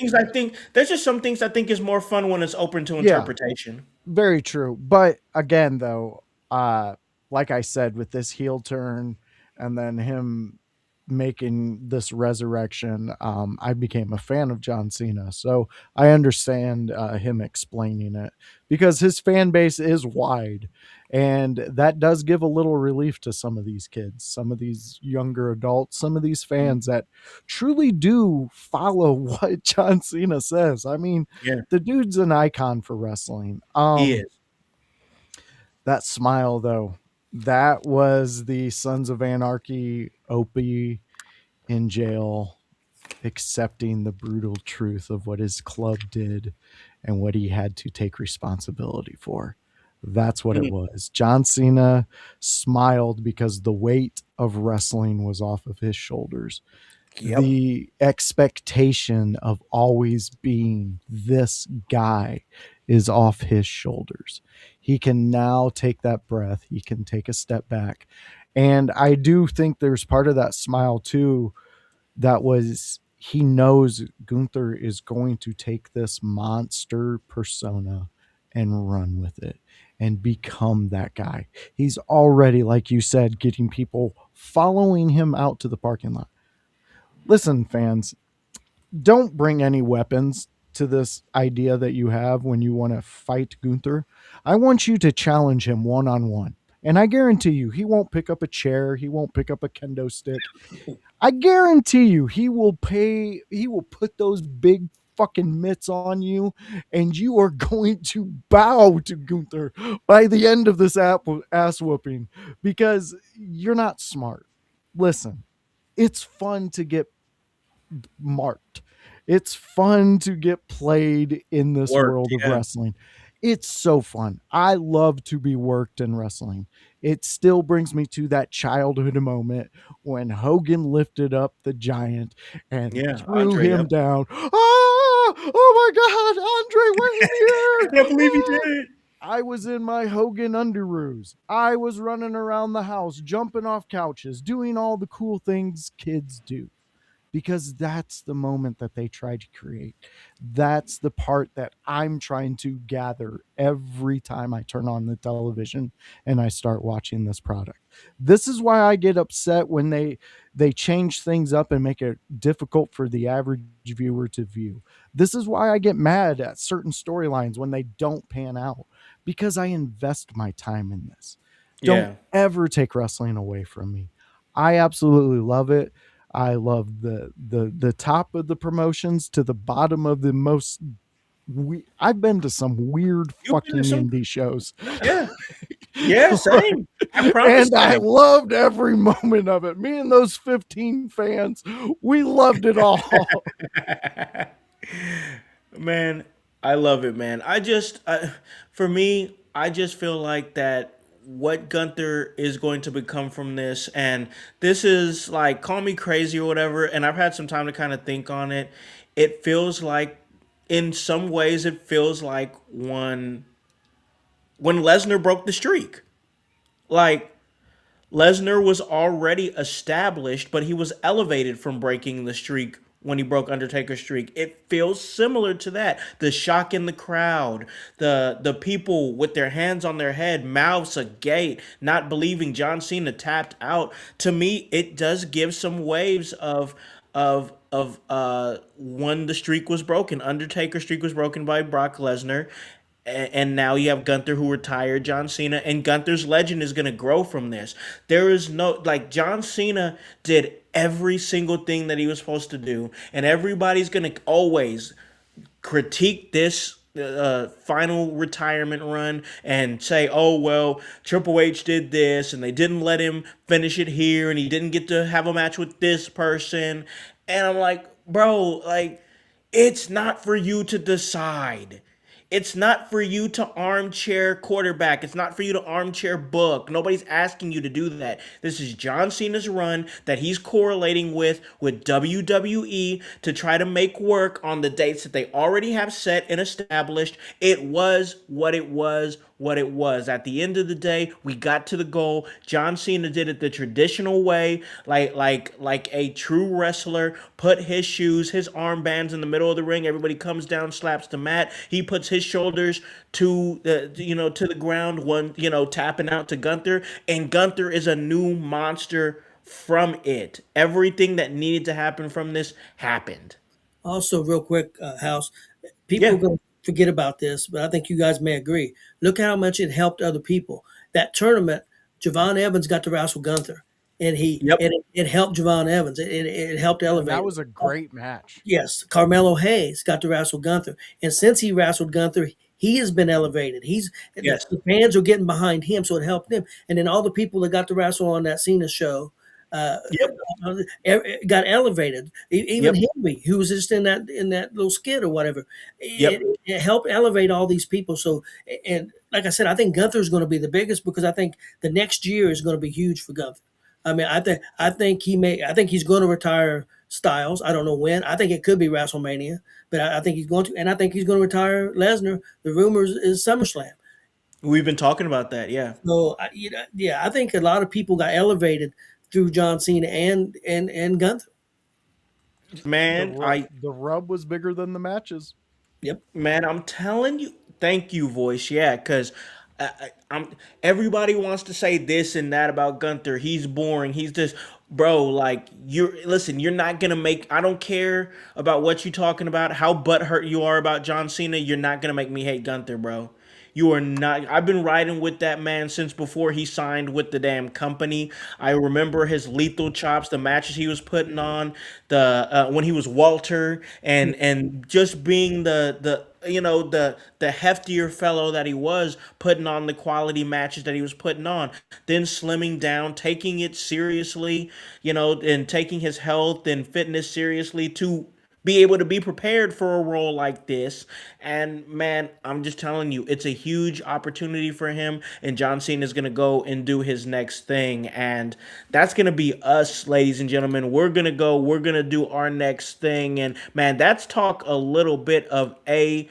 things I think is more fun when it's open to
Yeah.
interpretation.
Very true. But again, though, like I said, with this heel turn and then him making this resurrection, I became a fan of John Cena. So I understand him explaining it because his fan base is wide. And that does give a little relief to some of these kids, some of these younger adults, some of these fans that truly do follow what John Cena says. I mean,
Yeah,
the dude's an icon for wrestling.
he is.
That smile, though, that was the Sons of Anarchy Opie in jail accepting the brutal truth of what his club did and what he had to take responsibility for. That's what it
Mm,
was. John Cena smiled because the weight of wrestling was off of his shoulders.
Yep.
The expectation of always being this guy is off his shoulders. He can now take that breath. He can take a step back And I do think there's part of that smile too that was he knows Gunther is going to take this monster persona and run with it and become that guy. He's already, like you said, getting people following him out to the parking lot. Listen, fans, don't bring any weapons to this idea that you have when you want to fight Gunther. I want you to challenge him one on one. And I guarantee you, he won't pick up a chair. He won't pick up a kendo stick. I guarantee you, he will put those big fucking mitts on you, and you are going to bow to Gunther by the end of this ass whooping because you're not smart. Listen, it's fun to get marked. It's fun to get played in this world of wrestling. It's so fun. I love to be worked in wrestling. It still brings me to that childhood moment when Hogan lifted up the Giant and threw
Andre,
him down. Oh my God, Andre went here.
I can't believe he did it.
I was in my Hogan underoos. I was running around the house, jumping off couches, doing all the cool things kids do. Because that's the moment that they tried to create. That's the part that I'm trying to gather every time I turn on the television and I start watching this product. This is why I get upset when they change things up and make it difficult for the average viewer to view. This is why I get mad at certain storylines when they don't pan out, because I invest my time in this. Don't ever take wrestling away from me. I absolutely love it. I love the top of the promotions to the bottom of the most. I've been to some weird fucking indie shows.
Yeah, same. I promise.
And I loved every moment of it. Me and those 15 fans, we loved it all.
Man, I love it, man. For me, I just feel like that what Gunther is going to become from this, and this is like, call me crazy or whatever, and I've had some time to kind of think on it. It feels like, in some ways, it feels like when Lesnar broke the streak. Like, Lesnar was already established, but he was elevated from breaking the streak when he broke Undertaker's streak. It feels similar to that. The shock in the crowd, the people with their hands on their head, mouths agape, not believing John Cena tapped out. To me, it does give some waves of when the streak was broken. Undertaker's streak was broken by Brock Lesnar. And now you have Gunther, who retired John Cena, and Gunther's legend is going to grow from this. There is no, like, John Cena did every single thing that he was supposed to do, and everybody's going to always critique this final retirement run and say, oh, well, Triple H did this, and they didn't let him finish it here, and he didn't get to have a match with this person. And I'm like, bro, like, it's not for you to decide. It's not for you to armchair quarterback. It's not for you to armchair book. Nobody's asking you to do that. This is John Cena's run that he's correlating with WWE to try to make work on the dates that they already have set and established. It was what it was. At the end of the day, we got to the goal. John Cena did it the traditional way, like a true wrestler. Put his shoes, his armbands in the middle of the ring. Everybody comes down, slaps the mat. He puts his shoulders to the ground. Tapping out to Gunther, and Gunther is a new monster from it. Everything that needed to happen from this happened.
Also, real quick, Howse, people going to forget about this, but I think you guys may agree. Look how much it helped other people. That tournament, Javon Evans got to wrestle Gunther, and it helped Javon Evans. It helped elevate.
That was a great match.
Yes, Carmelo Hayes got to wrestle Gunther, and since he wrestled Gunther, he has been elevated. The fans are getting behind him, so it helped him. And then all the people that got to wrestle on that Cena show got elevated. Even Henry, who was just in that little skit or whatever, it helped elevate all these people. So, and like I said, I think Gunther is going to be the biggest, because I think the next year is going to be huge for Gunther. I mean, I think he's going to retire Styles. I don't know when. I think it could be WrestleMania, but I think he's going to, and I think he's going to retire Lesnar. The rumors is SummerSlam.
We've been talking about that, yeah.
So, I think a lot of people got elevated through John Cena and Gunther.
Man,
the rub was bigger than the matches.
Yep.
Man, I'm telling you, thank you, Voice. Yeah, because I'm. Everybody wants to say this and that about Gunther. He's boring. He's just, bro. Like listen. You're not gonna make. I don't care about what you're talking about. How butthurt you are about John Cena. You're not gonna make me hate Gunther, bro. You are not. I've been riding with that man since before he signed with the damn company. I remember his lethal chops, the matches he was putting on, the when he was Walter, and just being the the heftier fellow that he was, putting on the quality matches that he was putting on, then slimming down, taking it seriously, and taking his health and fitness seriously to be able to be prepared for a role like this. And man, I'm just telling you, it's a huge opportunity for him. And John Cena is going to go and do his next thing. And that's going to be us, ladies and gentlemen. We're going to do our next thing. And man, that's talk a little bit of AEW.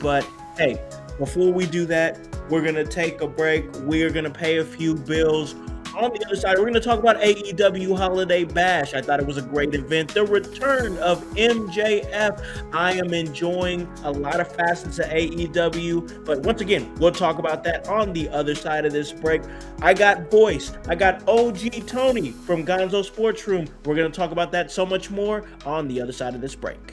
But hey, before we do that, we're going to take a break. We're going to pay a few bills. On the other side, we're going to talk about AEW Holiday Bash. I thought it was a great event. The return of MJF. I am enjoying a lot of facets of AEW. But once again, we'll talk about that on the other side of this break. I got Voice. I got OG Tony from Gonzo Sports Room. We're going to talk about that so much more on the other side of this break.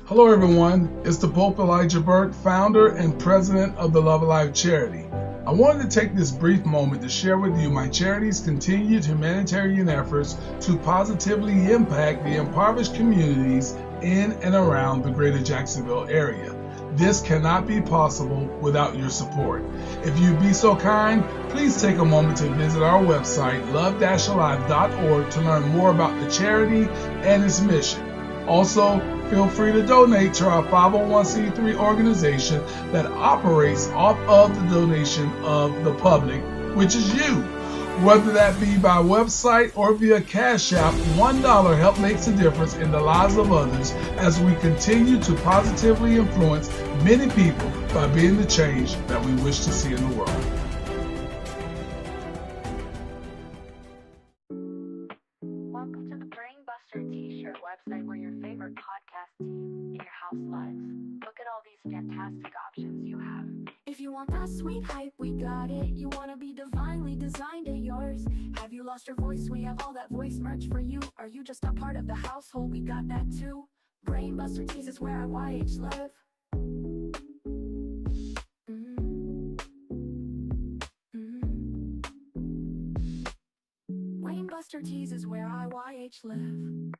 Hello everyone, it's the Pope Elijah Burke, founder and president of the Love Alive charity. I wanted to take this brief moment to share with you my charity's continued humanitarian efforts to positively impact the impoverished communities in and around the greater Jacksonville area. This cannot be possible without your support. If you'd be so kind, please take a moment to visit our website, love-alive.org, to learn more about the charity and its mission. Also, feel free to donate to our 501c3 organization that operates off of the donation of the public, which is you. Whether that be by website or via Cash App, $1 help makes a difference in the lives of others as we continue to positively influence many people by being the change that we wish to see in the world.
Welcome to the Brainbuster T-shirt website where your favorite podcast team in your house lives. Look at all these fantastic options you have.
If you want that sweet hype, we got it. You want to be divinely designed at yours. Have you lost your voice? We have all that voice merch for you. Are you just a part of the household? We got that too. Brainbuster Tees is where IYH live. Brainbuster Tees is where IYH live.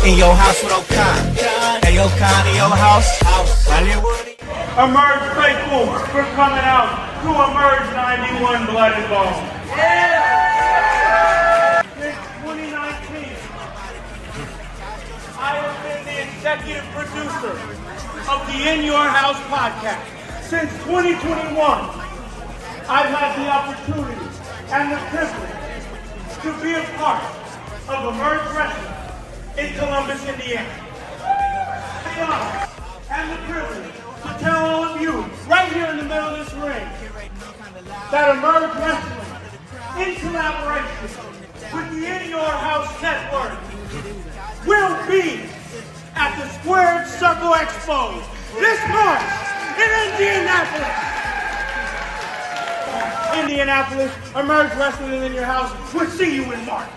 In your house with O'Con. Hey, O'Con, in your house. Hollywood.
Emerge faithful for coming out to Emerge 91 Blood and Bone. Since 2019, I have been the executive producer of the In Your House podcast. Since 2021, I've had the opportunity and the privilege to be a part of Emerge Wrestling in Columbus, Indiana. The honor and the privilege to tell all of you, right here in the middle of this ring, that Emerge Wrestling, in collaboration with the In Your House Network, will be at the Squared Circle Expo this March in Indianapolis. Indianapolis, Emerge Wrestling in your house. We'll see you in March.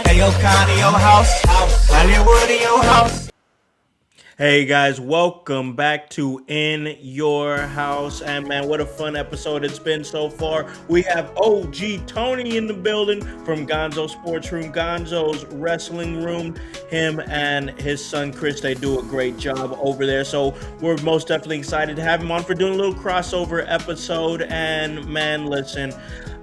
Hey, O'Con, in your house. Hollywood, in your house.
Hey guys, welcome back to In Your House. And man, what a fun episode it's been so far. We have OG Tony in the building from Gonzo Sports Room, Gonzo's Wrestling Room. Him and his son Chris, they do a great job over there. So we're most definitely excited to have him on for doing a little crossover episode. And man, listen,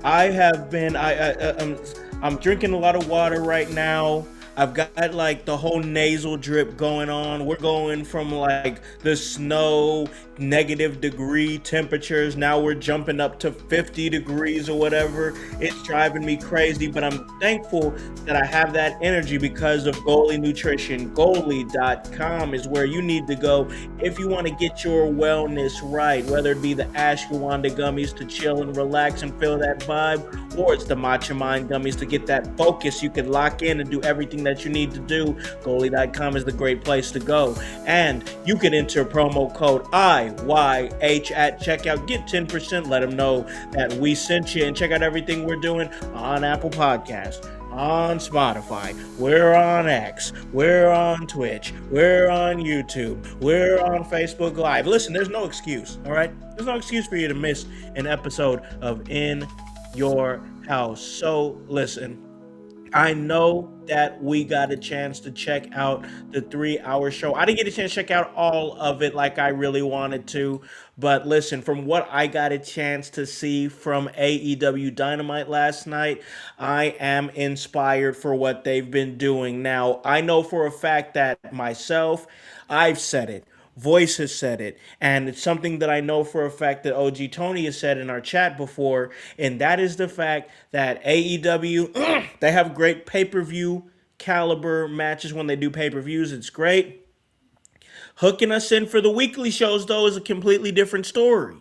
I have been, I'm drinking a lot of water right now. I've got like the whole nasal drip going on. We're going from like the snow, -degree temperatures. Now we're jumping up to 50 degrees or whatever. It's driving me crazy, but I'm thankful that I have that energy because of Goalie Nutrition. Goalie.com is where you need to go if you want to get your wellness right, whether it be the ashwagandha gummies to chill and relax and feel that vibe, or it's the Matcha Mind gummies to get that focus. You can lock in and do everything that you need to do. Goalie.com is the great place to go. And you can enter promo code IYH at checkout. Get 10%. Let them know that we sent you. And check out everything we're doing on Apple Podcasts, on Spotify, we're on X, we're on Twitch, we're on YouTube, we're on Facebook Live. Listen, there's no excuse, all right? There's no excuse for you to miss an episode of In Your House. So listen, I know that we got a chance to check out the 3-hour show. I didn't get a chance to check out all of it like I really wanted to, but listen, from what I got a chance to see from AEW Dynamite last night, I am inspired for what they've been doing. Now, I know for a fact that myself, I've said it. Voice has said it, and it's something that I know for a fact that OG Tony has said in our chat before, and that is the fact that AEW, they have great pay-per-view caliber matches when they do pay-per-views. It's great. Hooking us in for the weekly shows, though, is a completely different story.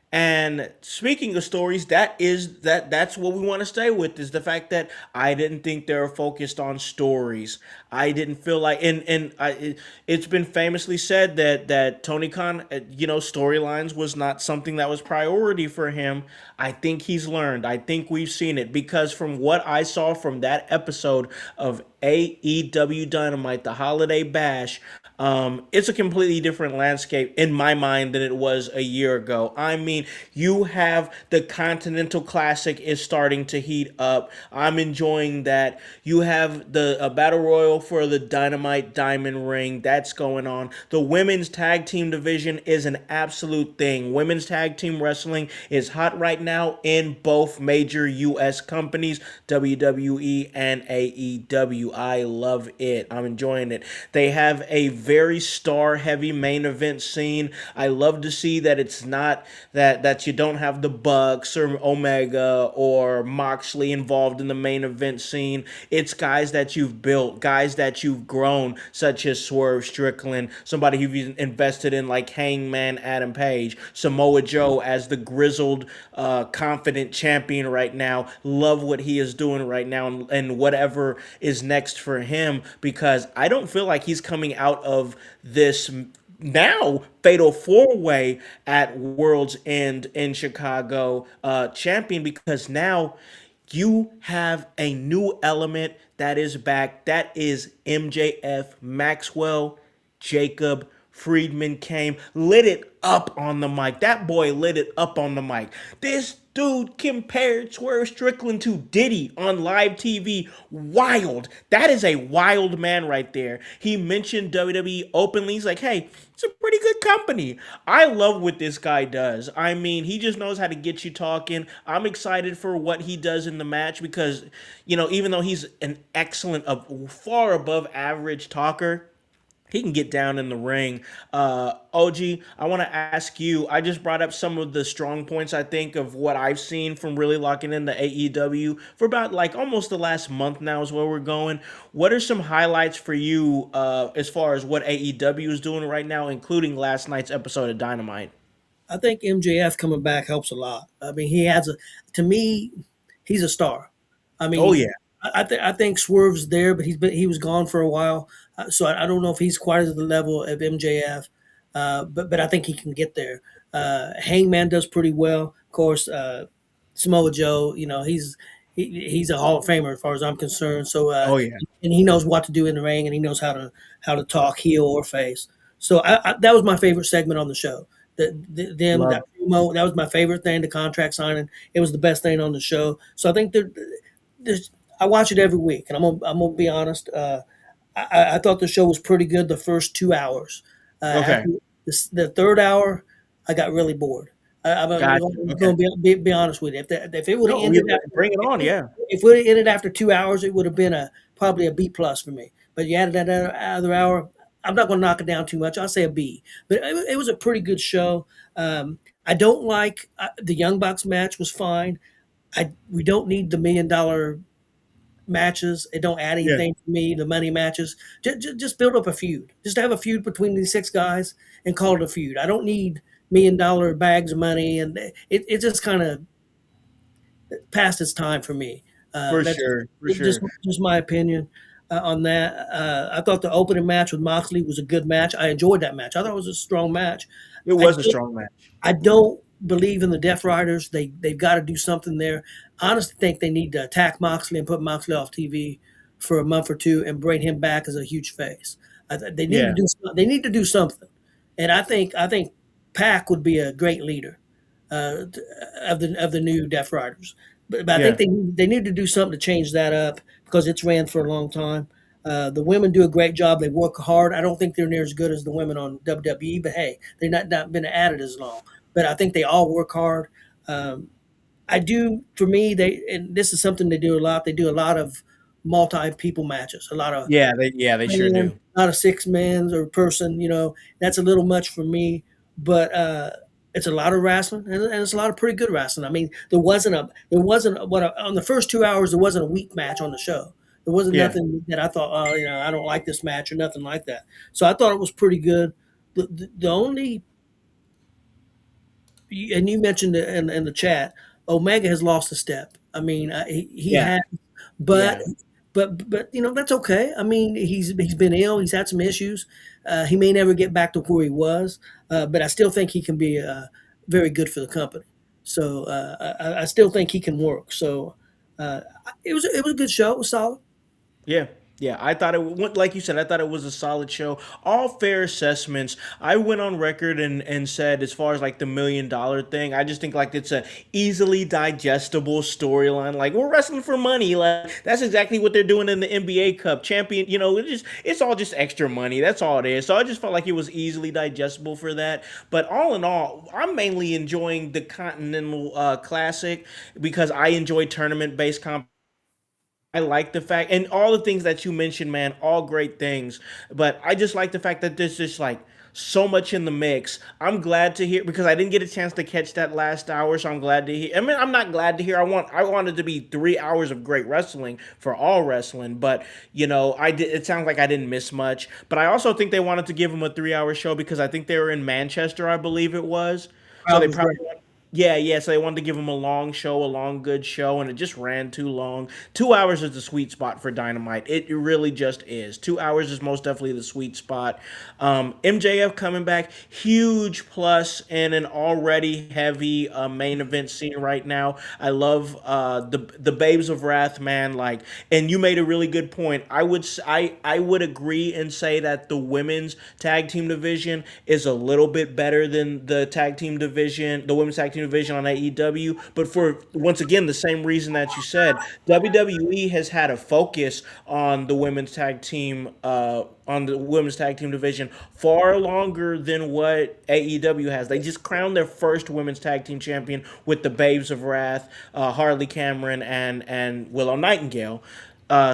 And speaking of stories, that's what we want to stay with, is the fact that I didn't think they were focused on stories. I didn't feel like, it's been famously said that Tony Khan, storylines was not something that was priority for him. I think he's learned. I think we've seen it, because from what I saw from that episode of AEW Dynamite, the Holiday Bash, it's a completely different landscape in my mind than it was a year ago. I mean, you have the Continental Classic is starting to heat up. I'm enjoying that. You have the Battle Royal for the Dynamite Diamond Ring. That's going on. The women's tag team division is an absolute thing. Women's tag team wrestling is hot right now in both major U.S. companies, WWE and AEW. I love it. I'm enjoying it. They have a very star-heavy main event scene. I love to see that it's not that you don't have the Bucks or Omega or Moxley involved in the main event scene. It's guys that you've built, guys that you've grown, such as Swerve Strickland, somebody you've invested in like Hangman Adam Page, Samoa Joe as the grizzled, confident champion right now. Love what he is doing right now and whatever is next for him, because I don't feel like he's coming out of this now fatal 4-way at World's End in Chicago champion, because now you have a new element that is back. That is MJF. Maxwell Jacob Friedman came, lit it up on the mic. That boy lit it up on the mic. This dude compared Swerve Strickland to Diddy on live TV. Wild. That is a wild man right there. He mentioned WWE openly. He's like, hey, it's a pretty good company. I love what this guy does. I mean, he just knows how to get you talking. I'm excited for what he does in the match because, even though he's an excellent, far above average talker, he can get down in the ring. OG, I want to ask you, I just brought up some of the strong points, I think, of what I've seen from really locking in the AEW for about almost the last month now is where we're going. What are some highlights for you as far as what AEW is doing right now, including last night's episode of Dynamite?
I think MJF coming back helps a lot. I mean, to me, he's a star. I mean,
oh yeah.
I think Swerve's there, but he was gone for a while, so I don't know if he's quite at the level of MJF, but I think he can get there. Hangman does pretty well, of course. Samoa Joe, he's a Hall of Famer as far as I'm concerned. So,
oh yeah,
and he knows what to do in the ring, and he knows how to talk heel or face. So that was my favorite segment on the show. That promo, that was my favorite thing. The contract signing, it was the best thing on the show. So I think there's. I watch it every week, and I'm gonna be honest. I thought the show was pretty good the first 2 hours.
Okay.
The third hour, I got really bored. I'm going to be honest with you. If it would have ended,
bring it on. Yeah.
If it would have ended after 2 hours, it would have been a probably a B plus for me. But you added that other hour, I'm not going to knock it down too much. I'll say a B. But it was a pretty good show. I don't like the Young Bucks match was fine. We don't need the $1 million matches. It don't add anything to me. The money matches. Just build up a feud. Just have a feud between these 6 guys and call it a feud. I don't need $1 million bags of money, and it just kind of past its time for me.
For sure.
Just my opinion on that. I thought the opening match with Moxley was a good match. I enjoyed that match. I thought it was a strong match.
It was a strong match.
I don't believe in the Death Riders. They've got to do something there. I honestly think they need to attack Moxley and put Moxley off TV for a month or 2 and bring him back as a huge face. They need to do something. And I think Pac would be a great leader of the new Death Riders. But I think they need to do something to change that up because it's ran for a long time. The women do a great job. They work hard. I don't think they're near as good as the women on WWE, but hey, they've not been at it as long. But I think they all work hard. I do, for me, and this is something they do a lot. They do a lot of multi-people matches. A lot of
they sure do.
A lot of 6 men or person. That's a little much for me. But it's a lot of wrestling, and it's a lot of pretty good wrestling. I mean, on the first 2 hours, there wasn't a weak match on the show. There wasn't nothing that I thought, I don't like this match or nothing like that. So I thought it was pretty good. The only, and you mentioned it in the chat, Omega has lost a step. I mean, he has, but that's okay. I mean, he's been ill. He's had some issues. He may never get back to where he was, but I still think he can be very good for the company. So I still think he can work. So it was a good show. It was solid.
Yeah, I thought like you said, I thought it was a solid show. All fair assessments. I went on record and said, as far as like the $1 million thing, I just think like it's a easily digestible storyline. Like, we're wrestling for money. Like, that's exactly what they're doing in the NBA Cup champion. It's all just extra money. That's all it is. So I just felt like it was easily digestible for that. But all in all, I'm mainly enjoying the Continental Classic because I enjoy tournament-based competition. I like the fact, and all the things that you mentioned, man, all great things. But I just like the fact that there's just like so much in the mix. I'm glad to hear, because I didn't get a chance to catch that last hour, so I'm glad to hear. I mean, I'm not glad to hear. I wanted to be 3 hours of great wrestling for all wrestling, but it sounds like I didn't miss much. But I also think they wanted to give them a 3-hour show because I think they were in Manchester, I believe it was. So they probably. Yeah. So they wanted to give him a long show, a long, good show, and it just ran too long. 2 hours is the sweet spot for Dynamite. It really just is. 2 hours is most definitely the sweet spot. MJF coming back, huge plus in an already heavy main event scene right now. I love the Babes of Wrath, man. Like, and you made a really good point. I would agree and say that the women's tag team division is a little bit better than the women's tag team division on AEW, but for, once again, the same reason that you said, WWE has had a focus on the women's tag team division far longer than what AEW has. They just crowned their first women's tag team champion with the Babes of Wrath, Harley Cameron and Willow Nightingale.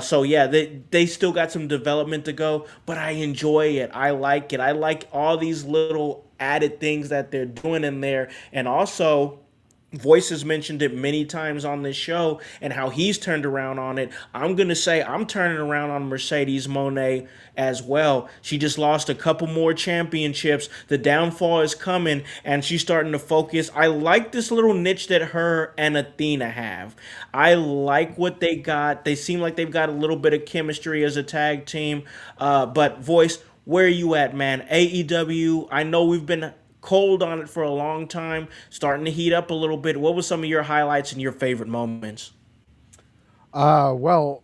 So yeah, they still got some development to go, but I enjoy it. I like it. I like all these little added things that they're doing in there. And also, Voice has mentioned it many times on this show and how he's turned around on it. I'm going to say I'm turning around on Mercedes Moné as well. She just lost a couple more championships. The downfall is coming, and she's starting to focus. I like this little niche that her and Athena have. I like what they got. They seem like they've got a little bit of chemistry as a tag team. But Voice, where are you at, man? AEW, I know we've been cold on it for a long time, starting to heat up a little bit. What were some of your highlights and your favorite moments?
Well,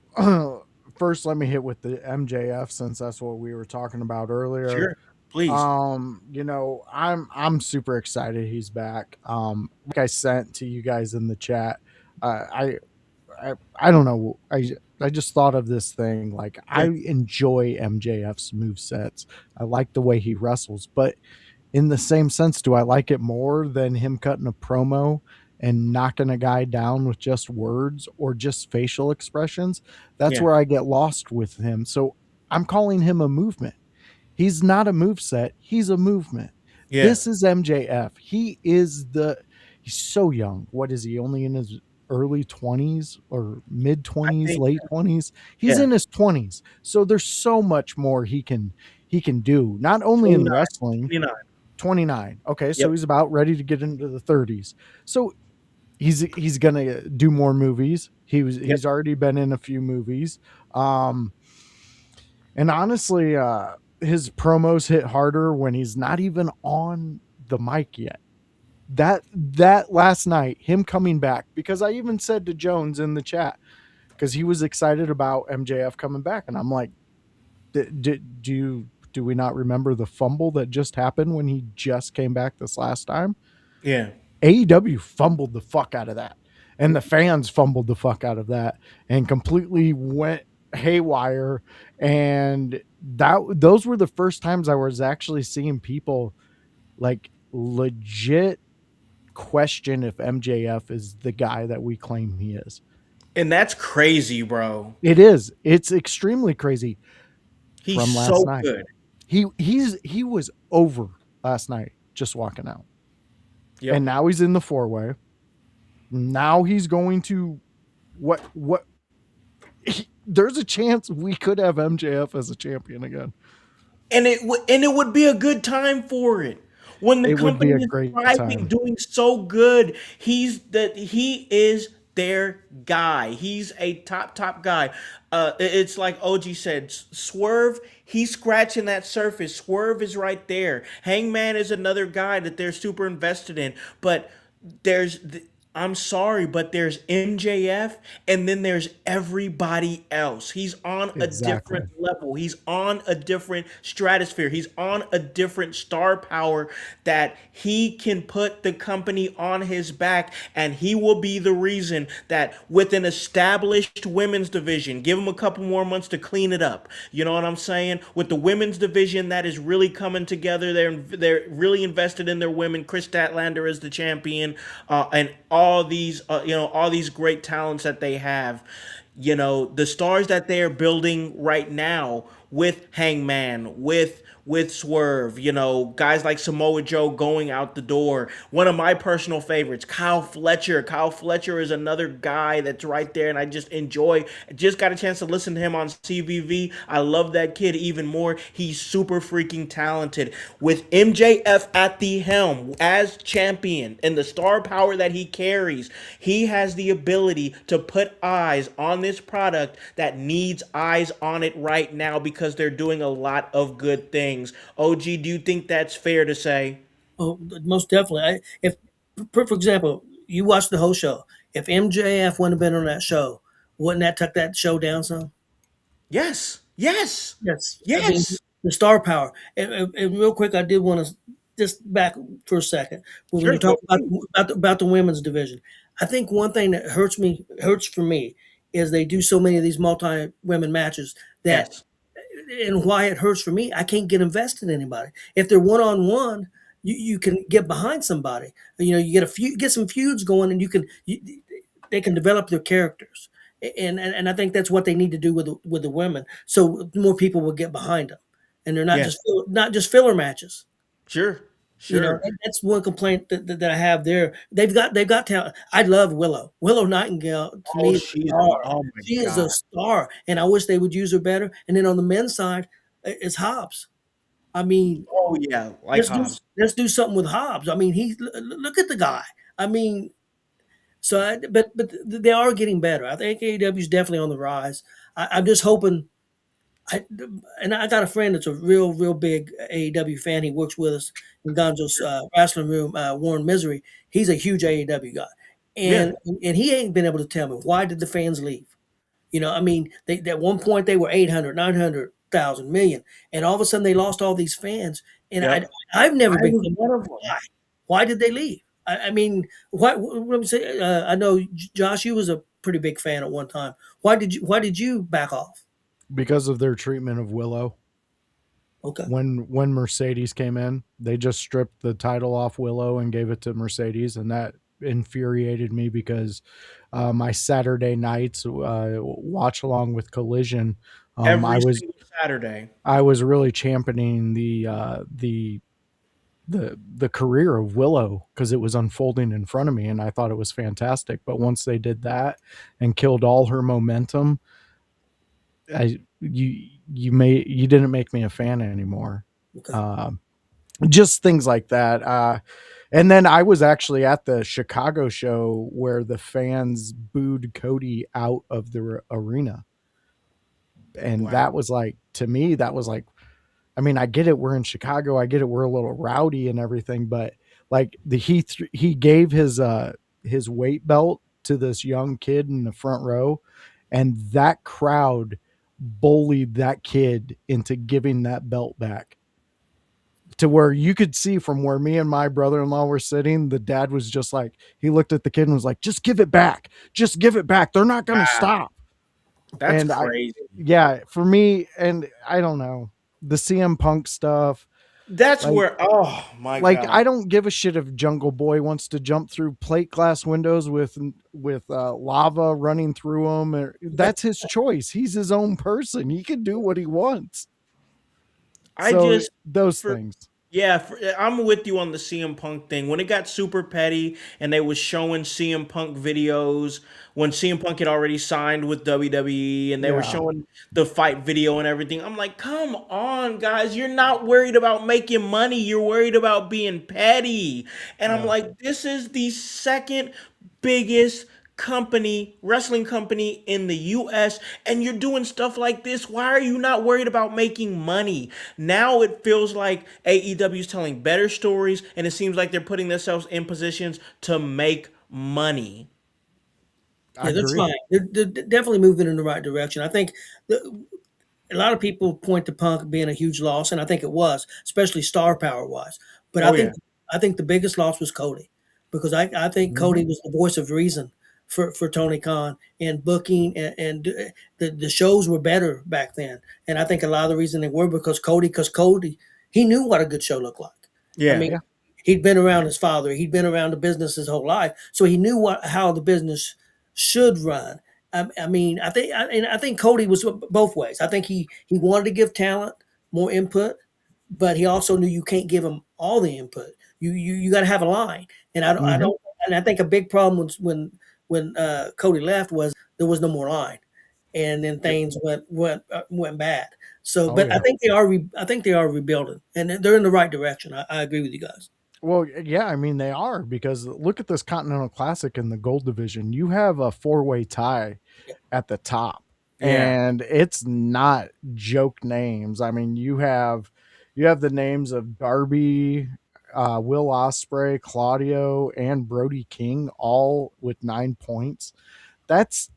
first let me hit with the MJF, since that's what we were talking about earlier.
Sure, please.
I'm super excited he's back. Like I sent to you guys in the chat, I don't know. I just thought of this thing. Like, I enjoy MJF's movesets. I like the way he wrestles, but in the same sense, do I like it more than him cutting a promo and knocking a guy down with just words or just facial expressions, that's
Yeah.
where I get lost with him. So I'm calling him a movement. He's not a moveset, he's a movement.
Yeah.
This is MJF. He's so young. What is he? Only in his early 20s or mid 20s, late 20s? He's
Yeah.
in his 20s. So there's so much more he can do, not only in wrestling. 29. Okay, so
Yep.
he's about ready to get into the 30s. So he's gonna do more movies. He's already been in a few movies. And honestly, his promos hit harder when he's not even on the mic yet. That last night, him coming back, because I even said to Jones in the chat, because he was excited about MJF coming back, and I'm like, do we not remember the fumble that just happened when he just came back this last time?
Yeah.
AEW fumbled the fuck out of that, and the fans fumbled the fuck out of that, and completely went haywire. And those were the first times I was actually seeing people like legit question if MJF is the guy that we claim he is.
And that's crazy, bro.
It is. It's extremely crazy.
He's
from last
so
night.
good.
He was over last night just walking out.
Yep.
And now he's in the 4-way. Now he's going to there's a chance we could have MJF as a champion again.
And it would be a good time for it. When the company is thriving, doing so good, he is their guy. He's a top guy. It's like OG said, Swerve, he's scratching that surface. Swerve is right there. Hangman is another guy that they're super invested in. But I'm sorry, but there's MJF and then there's everybody else. He's on a different level. He's on a different stratosphere. He's on a different star power that he can put the company on his back, and he will be the reason that with an established women's division, give him a couple more months to clean it up. You know what I'm saying? With the women's division that is really coming together, they're really invested in their women. Chris Statlander is the champion, and all these great talents that they have, the stars that they are building right now with Hangman, with Swerve, guys like Samoa Joe going out the door. One of my personal favorites, Kyle Fletcher. Kyle Fletcher is another guy that's right there, and I just got a chance to listen to him on CVV. I love that kid even more. He's super freaking talented. With MJF at the helm as champion and the star power that he carries, he has the ability to put eyes on this product that needs eyes on it right now, because they're doing a lot of good things. OG, do you think that's fair to say?
Oh, most definitely. For example, you watch the whole show. If MJF wouldn't have been on that show, wouldn't that tuck that show down some?
Yes.
I mean, the star power. And real quick, I did want to just back for a second. When you talk about the women's division, I think one thing that hurts for me, is they do so many of these multi-women matches that, and why it hurts for me, I can't get invested in anybody. If they're one-on-one, you can get behind somebody. You get some feuds going, and they can develop their characters. And I think that's what they need to do with the women, so more people will get behind them, and they're not just filler matches.
Sure.
That's one complaint that I have there. They've got talent. I love Willow Nightingale. To me, she is a star, and I wish they would use her better. And then on the men's side, it's Hobbs. I mean, let's do something with Hobbs. I mean, look at the guy. I mean, but they are getting better. I think AEW is definitely on the rise. I'm just hoping. I got a friend that's a real big AEW fan. He works with us in Gonzo's wrestling room, Warren Misery. He's a huge AEW guy. And he ain't been able to tell me, why did the fans leave? I mean, at one point they were 800, 900,000, million. And all of a sudden they lost all these fans. And I've never been one of them. Why did they leave? I mean, what I'm saying, I know, Josh, you was a pretty big fan at one time. Why did you back off?
Because of their treatment of Willow.
Okay.
When Mercedes came in, they just stripped the title off Willow and gave it to Mercedes, and that infuriated me because my Saturday nights watch along with Collision.
Every single Saturday.
I was really championing the career of Willow because it was unfolding in front of me, and I thought it was fantastic. But once they did that and killed all her momentum, you didn't make me a fan anymore.
Okay.
Just things like that. And then I was actually at the Chicago show where the fans booed Cody out of the arena. And that was like, to me, that was like, I mean, I get it. We're in Chicago. I get it. We're a little rowdy and everything, but like he gave his weight belt to this young kid in the front row, and that crowd bullied that kid into giving that belt back, to where you could see from where me and my brother-in-law were sitting, the dad was just like, he looked at the kid and was like, just give it back. Just give it back. They're not going to stop.
That's crazy.
For me, and I don't know, the CM Punk stuff.
That's like, where, oh my
God.
God.
I don't give a shit if Jungle Boy wants to jump through plate glass windows with lava running through them. That's his choice. He's his own person. He can do what he wants. Those things.
Yeah, I'm with you on the CM Punk thing. When it got super petty and they was showing CM Punk videos when CM Punk had already signed with WWE and they were showing the fight video and everything, I'm like, come on, guys. You're not worried about making money. You're worried about being petty. And I'm like, this is the second biggest wrestling company in the US, and you're doing stuff like this. Why are you not worried about making money? Now it feels like AEW is telling better stories, and it seems like they're putting themselves in positions to make money.
Yeah, that's fine. They're definitely moving in the right direction. I think a lot of people point to Punk being a huge loss, and I think it was, especially star power wise. But I think the biggest loss was Cody, because I think Cody was the voice of reason for Tony Khan and booking, and the shows were better back then. And I think a lot of the reason they were because Cody, he knew what a good show looked like.
Yeah.
I mean, he'd been around his father, he'd been around the business his whole life, so he knew how the business should run. I mean, I think Cody was both ways. I think he wanted to give talent more input, but he also knew you can't give him all the input. You got to have a line, and I think a big problem was when Cody left was there was no more line, and then things went bad. So, I think they are rebuilding, and they're in the right direction. I agree with you guys.
Well, yeah, I mean, they are, because look at this Continental Classic in the gold division. You have a 4-way tie at the top, and it's not joke names. I mean, you have the names of Darby, Will Ospreay, Claudio, and Brody King, all with 9 points. That's,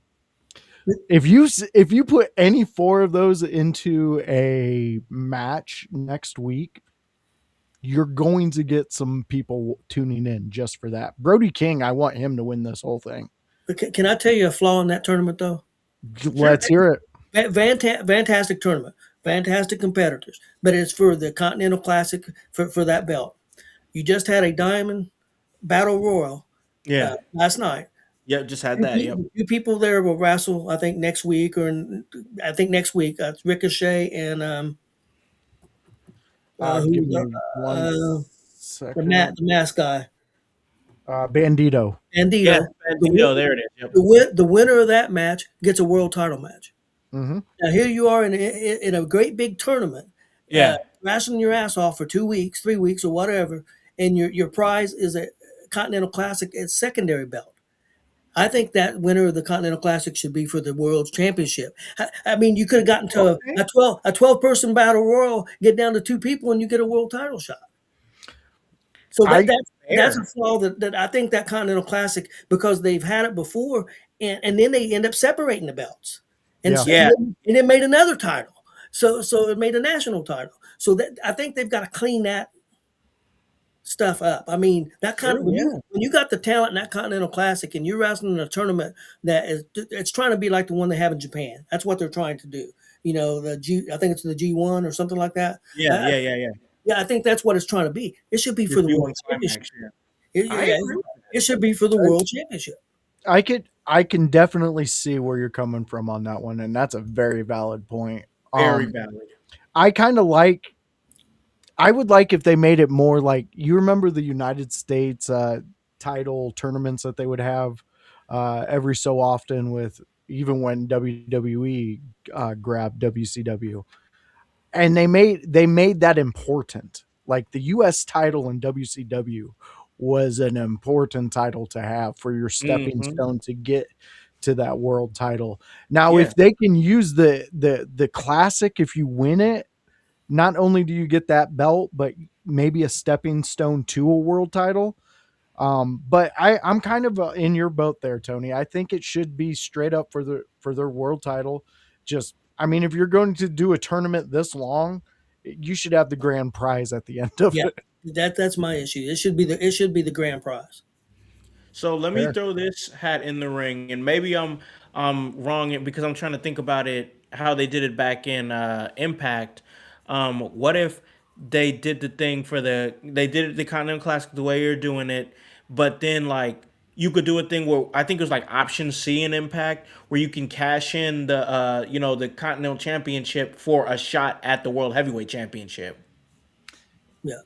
if you put any 4 of those into a match next week, you're going to get some people tuning in just for that. Brody King, I want him to win this whole thing.
Can I tell you a flaw in that tournament, though?
Let's hear it.
Fantastic tournament, fantastic competitors, but it's for the Continental Classic for that belt. You just had a Diamond Battle Royal last night.
Yeah, just had that.
Yep. Two people there will wrestle, I think, next week, it's Ricochet and
give me 1 second.
The mask guy.
Bandito.
Yeah, Bandito, there it is. Yep.
The winner of that match gets a world title match.
Mm-hmm.
Now here you are in a great big tournament, wrestling your ass off for 2 weeks, 3 weeks, or whatever, and your prize is a Continental Classic at secondary belt. I think that winner of the Continental Classic should be for the World Championship. I mean, you could have gotten to a 12-person battle royal, get down to 2 people, and you get a world title shot. So that's a flaw that I think that Continental Classic, because they've had it before, and then they end up separating the belts, and it made another title. So it made a national title. So that I think they've got to clean that stuff up. I mean, that when you got the talent in that Continental Classic and you're wrestling in a tournament it's trying to be like the one they have in Japan. That's what they're trying to do. You know, I think it's the G1 or something like that.
Yeah.
Yeah, I think that's what it's trying to be. It should be for the World Championship. It should be for the world championship.
I can definitely see where you're coming from on that one, and that's a very valid point.
Very valid.
I kind of like. I would like if they made it more like, you remember the United States title tournaments that they would have every so often, with even when WWE grabbed WCW, and they made that important. Like the U.S. title in WCW was an important title to have for your stepping stone to get to that world title. Now, if they can use the classic, if you win it, not only do you get that belt, but maybe a stepping stone to a world title. But I'm kind of in your boat there, Tony. I think it should be straight up for their world title. Just, I mean, if you're going to do a tournament this long, you should have the grand prize at the end of it.
That's my issue. It should be the grand prize.
So let me throw this hat in the ring, and maybe I'm wrong because I'm trying to think about it how they did it back in Impact. What if they did the thing they did it the Continental Classic the way you're doing it, but then like you could do a thing where I think it was like option C in Impact where you can cash in the the Continental Championship for a shot at the World Heavyweight Championship.
Yeah.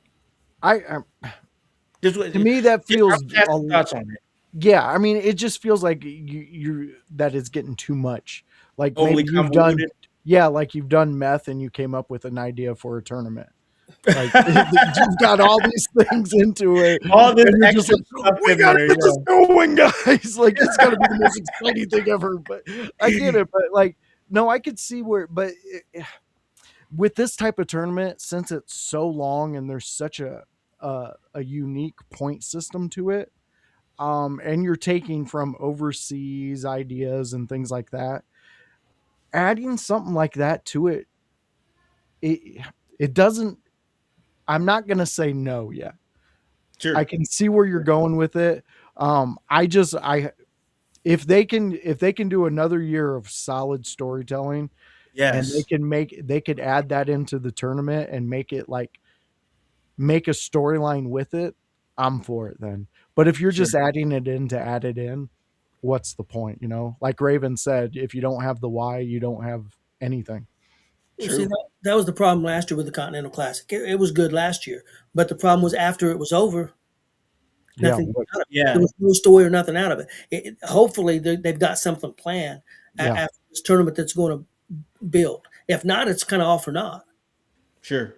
To me, that feels
thoughts on it.
Yeah, I mean, it just feels like you that it's getting too much. Like
Overly
maybe you've done, like you've done meth and you came up with an idea for a tournament. Like you've got all these things into it.
All this
extra stuff. We gotta get this going, guys. Like it's gotta be the most exciting thing ever. But I get it. But like, no, I could see where. But with this type of tournament, since it's so long and there's such a unique point system to it, and you're taking from overseas ideas and things like that, adding something like that to it, it doesn't. I'm not gonna say no yet.
Sure.
I can see where you're going with it. If they can do another year of solid storytelling,
yes,
and they could add that into the tournament and make it like make a storyline with it, I'm for it then. But if you're just adding it in to add it in, what's the point? You know, like Raven said, if you don't have the why, you don't have anything.
Well, see, that was the problem last year with the Continental Classic. It was good last year, but the problem was after it was over, nothing. There was no story or nothing out of it. Hopefully, they've got something planned after this tournament that's going to build. If not, it's kind of all for naught.
Sure.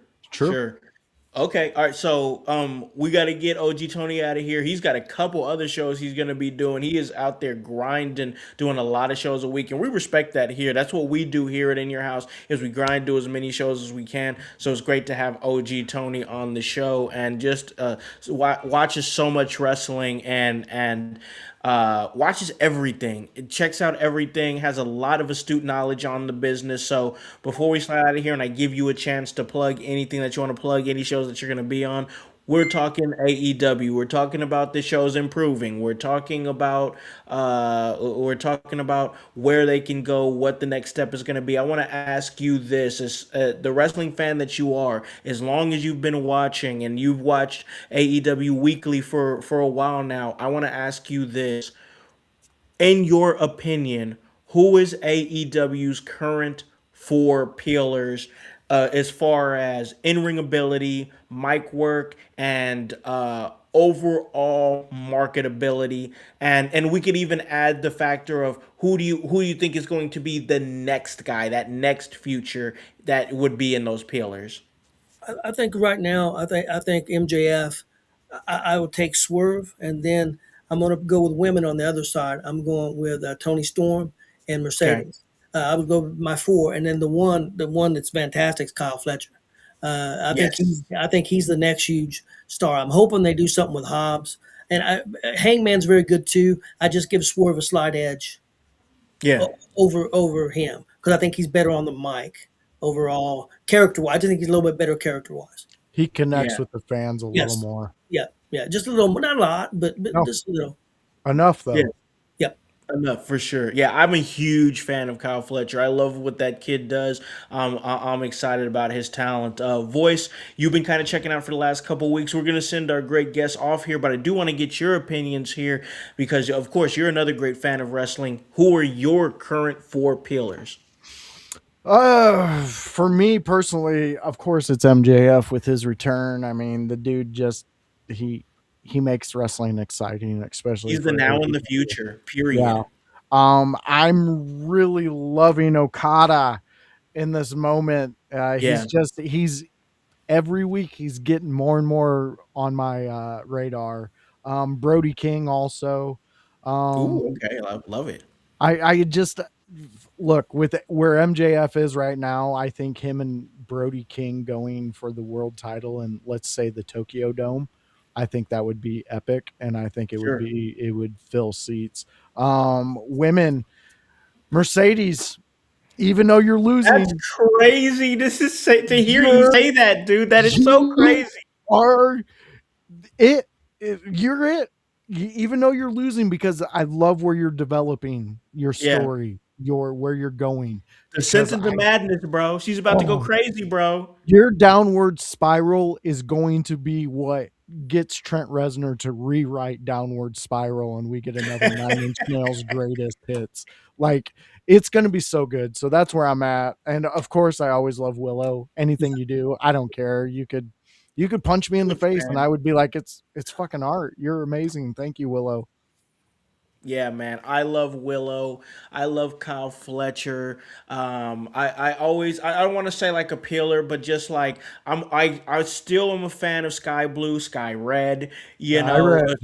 Okay, all right. So, we got to get OG Tony out of here. He's got a couple other shows he's gonna be doing. He is out there grinding, doing a lot of shows a week, and we respect that here. That's what we do here at In Your House. Is we grind, do as many shows as we can. So it's great to have OG Tony on the show and just watches so much wrestling and watches everything. It checks out everything, has a lot of astute knowledge on the business. So before we slide out of here and I give you a chance to plug anything that you want to plug, any shows that you're going to be on, we're talking AEW. We're talking about the shows improving. We're talking about where they can go, what the next step is going to be. I want to ask you this: as the wrestling fan that you are, as long as you've been watching and you've watched AEW weekly for a while now, I want to ask you this: in your opinion, who is AEW's current four pillars as far as in-ring ability, mic work, and overall marketability? And we could even add the factor of who do you think is going to be the next guy, that next future that would be in those pillars?
I think right now, I think MJF. I would take Swerve, and then I'm going to go with women on the other side. I'm going with Tony Storm and Mercedes. Okay. I would go with my four, and then the one that's fantastic is Kyle Fletcher. I think he's the next huge star. I'm hoping they do something with Hobbs, and Hangman's very good too. I just give Swerve a slight edge, over him because I think he's better on the mic overall. Character-wise, I just think he's a little bit better character-wise.
He connects with the fans a little more.
Yeah, just a little, not a lot, but
no.
just a little.
Enough though.
Yeah.
enough for sure. Yeah, I'm a huge fan of Kyle Fletcher. I love what that kid does. I'm excited about his talent. Voice, you've been kind of checking out for the last couple of weeks. We're gonna send our great guest off here, but I do want to get your opinions here because, of course, you're another great fan of wrestling. Who are your current four pillars?
For me personally, of course, it's MJF with his return. I mean, the dude just he he makes wrestling exciting, especially
He's the
for
now and the
AEW.
future.
Yeah.
Period.
I'm really loving Okada in this moment.
Yeah.
He's every week he's getting more and more on my radar. Brody King also. Um,
Ooh, okay. I love it.
I just look with where MJF is right now. I think him and Brody King going for the world title and let's say the Tokyo Dome. I think that would be epic, and I think
Sure.
it would fill seats. Women, Mercedes, even though you're
That's
losing,
crazy. To hear you
you're
say that, dude. That is so
you
crazy.
are you're it. Even though you're losing, because I love where you're developing your
Yeah.
story, where you're going.
The sense
Because
of the madness, bro. She's about to go
oh,
crazy, bro.
your downward spiral is going to be what gets Trent Reznor to rewrite Downward Spiral, and we get another Nine Inch Nails greatest hits. Like, it's going to be so good. So that's where I'm at. And of course, I always love Willow. Anything you do, I don't care. You could punch me in the
Thanks,
face, and
man.
I would be like, it's fucking art. You're amazing. Thank you, Willow.
Yeah, man. I love Willow. I love Kyle Fletcher. I don't want to say like a pillar, but just like I still am a fan of Sky Blue, Sky Red. You
I
know,
read.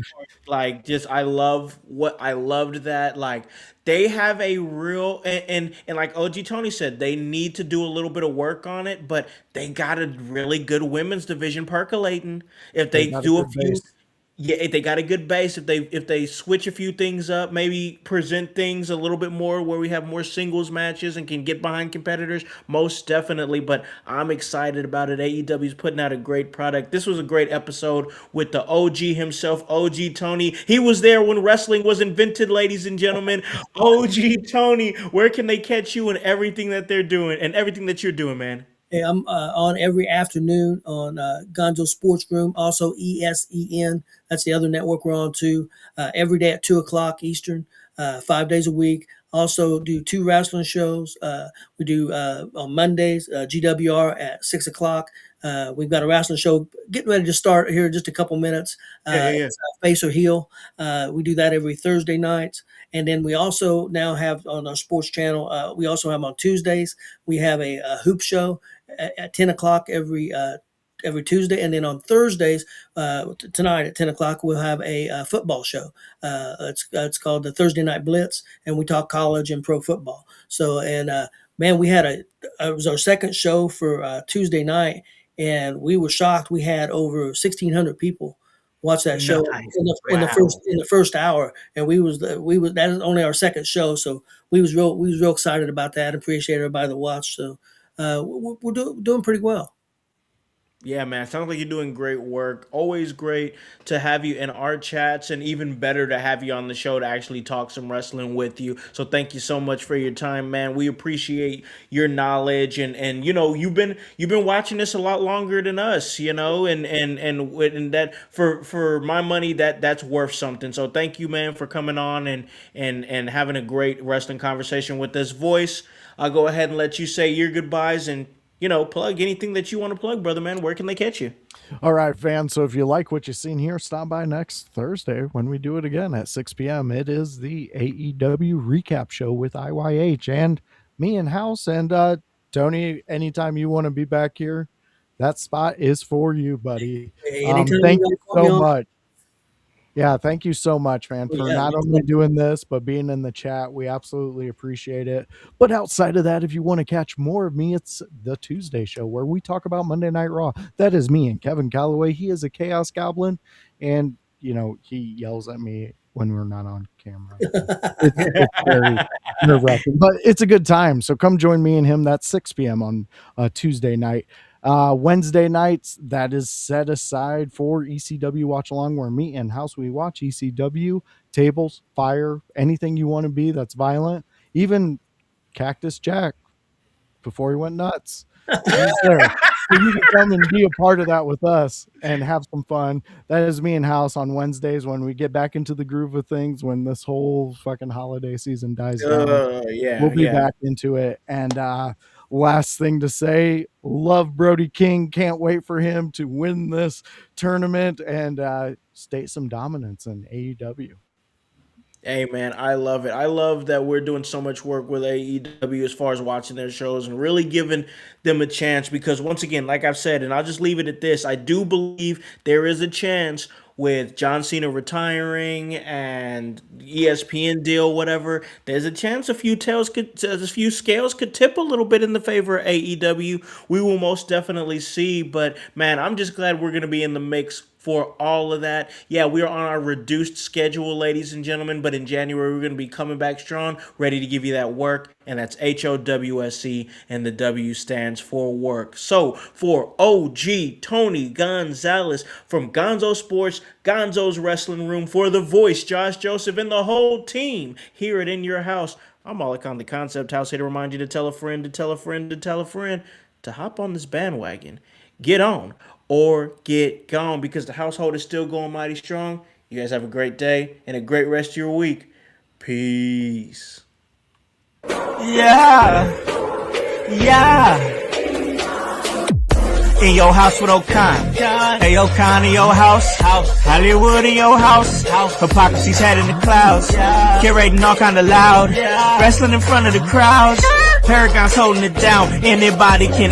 like just I loved that. Like they have a real and like OG Tony said, they need to do a little bit of work on it, but they got a really good women's division percolating. If
They
they
got a
do a
good
few
base.
Yeah, if they got a good base. If they switch a few things up, maybe present things a little bit more where we have more singles matches and can get behind competitors, most definitely. But I'm excited about it. AEW's putting out a great product. This was a great episode with the OG himself, OG Tony. He was there when wrestling was invented, ladies and gentlemen. OG Tony, where can they catch you and everything that they're doing and everything that you're doing, man?
Hey, I'm on every afternoon on Gonzo Sports Room, also ESEN. That's the other network we're on too. Every day at 2 o'clock Eastern, 5 days a week. Also do two wrestling shows. We do on Mondays, GWR at 6 o'clock. We've got a wrestling show getting ready to start here in just a couple minutes.
Yeah, yeah, yeah.
It's Face or Heel. We do that every Thursday night. And then we also now have on our sports channel, we also have on Tuesdays, we have a hoop show at 10 o'clock every Tuesday. And then on Thursdays, tonight at 10 o'clock, we'll have a football show. It's called the Thursday Night Blitz, and we talk college and pro football. So, and man, it was our second show for Tuesday night, and we were shocked. We had over 1,600 people watch that show
Nice.
in the
Wow.
first hour, and we was that is only our second show, so we was real excited about that. Appreciate everybody that watched. So we're doing pretty well.
Yeah, man. Sounds like you're doing great work. Always great to have you in our chats, and even better to have you on the show to actually talk some wrestling with you. So thank you so much for your time, man. We appreciate your knowledge, and you've been watching this a lot longer than us, and that for my money that's worth something. So thank you, man, for coming on and having a great wrestling conversation with this voice. I'll go ahead and let you say your goodbyes and plug anything that you want to plug, brother, man. Where can they catch you?
All right, fans. So if you like what you've seen here, stop by next Thursday when we do it again at 6 p.m. It is the AEW recap show with IYH and me and Howse. And Tony, anytime you want to be back here, that spot is for you, buddy.
Anytime
Thank
you
you
call me
so
on,
much. Yeah, thank you so much, man, for
yeah,
not only doing this, but being in the chat. We absolutely appreciate it. But outside of that, if you want to catch more of me, it's the Tuesday show where we talk about Monday Night Raw. That is me and Kevin Calloway. He is a Chaos Goblin, and, he yells at me when we're not on camera. It's very nerve-wracking, but it's a good time. So come join me and him. That's 6 p.m. on Tuesday night. Wednesday nights, that is set aside for ECW Watch Along, where me and Howse we watch ECW tables, fire, anything you want to be that's violent. Even Cactus Jack, before he went nuts, he's there. So you can come and be a part of that with us and have some fun. That is me and Howse on Wednesdays when we get back into the groove of things, when this whole fucking holiday season dies down. We'll be back into it. And last thing to say, love Brody King. Can't wait for him to win this tournament and state some dominance in AEW.
Hey, man, I love it. I love that we're doing so much work with AEW as far as watching their shows and really giving them a chance because, once again, like I've said, and I'll just leave it at this, I do believe there is a chance with John Cena retiring and ESPN deal, whatever, there's a chance a few scales could tip a little bit in the favor of AEW. We will most definitely see, but, man, I'm just glad we're going to be in the mix for all of that. Yeah, we are on our reduced schedule, ladies and gentlemen, but in January, we're going to be coming back strong, ready to give you that work, and that's HOWSC, and the W stands for work. So, for OG Tony Gonzalez from Gonzo Sports, Gonzo's Wrestling Room, for The Voice, Josh Joseph, and the whole team here at In Your House, I'm Alec on the Concept House, here to remind you to tell a friend, to tell a friend, to tell a friend, to hop on this bandwagon. Get on or get gone, because the household is still going mighty strong. You guys have a great day and a great rest of your week. Peace.
Yeah. In your house with O'Con. Hey, O'Con in your house. Hollywood in your house. Hypocrisy's head in the clouds. Curating all kind of loud. Wrestling in front of the crowds. Paragon's holding it down. Anybody can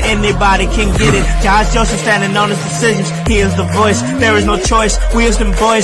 get it. Josh Joseph standing on his decisions. He is the voice. There is no choice. We as them boys.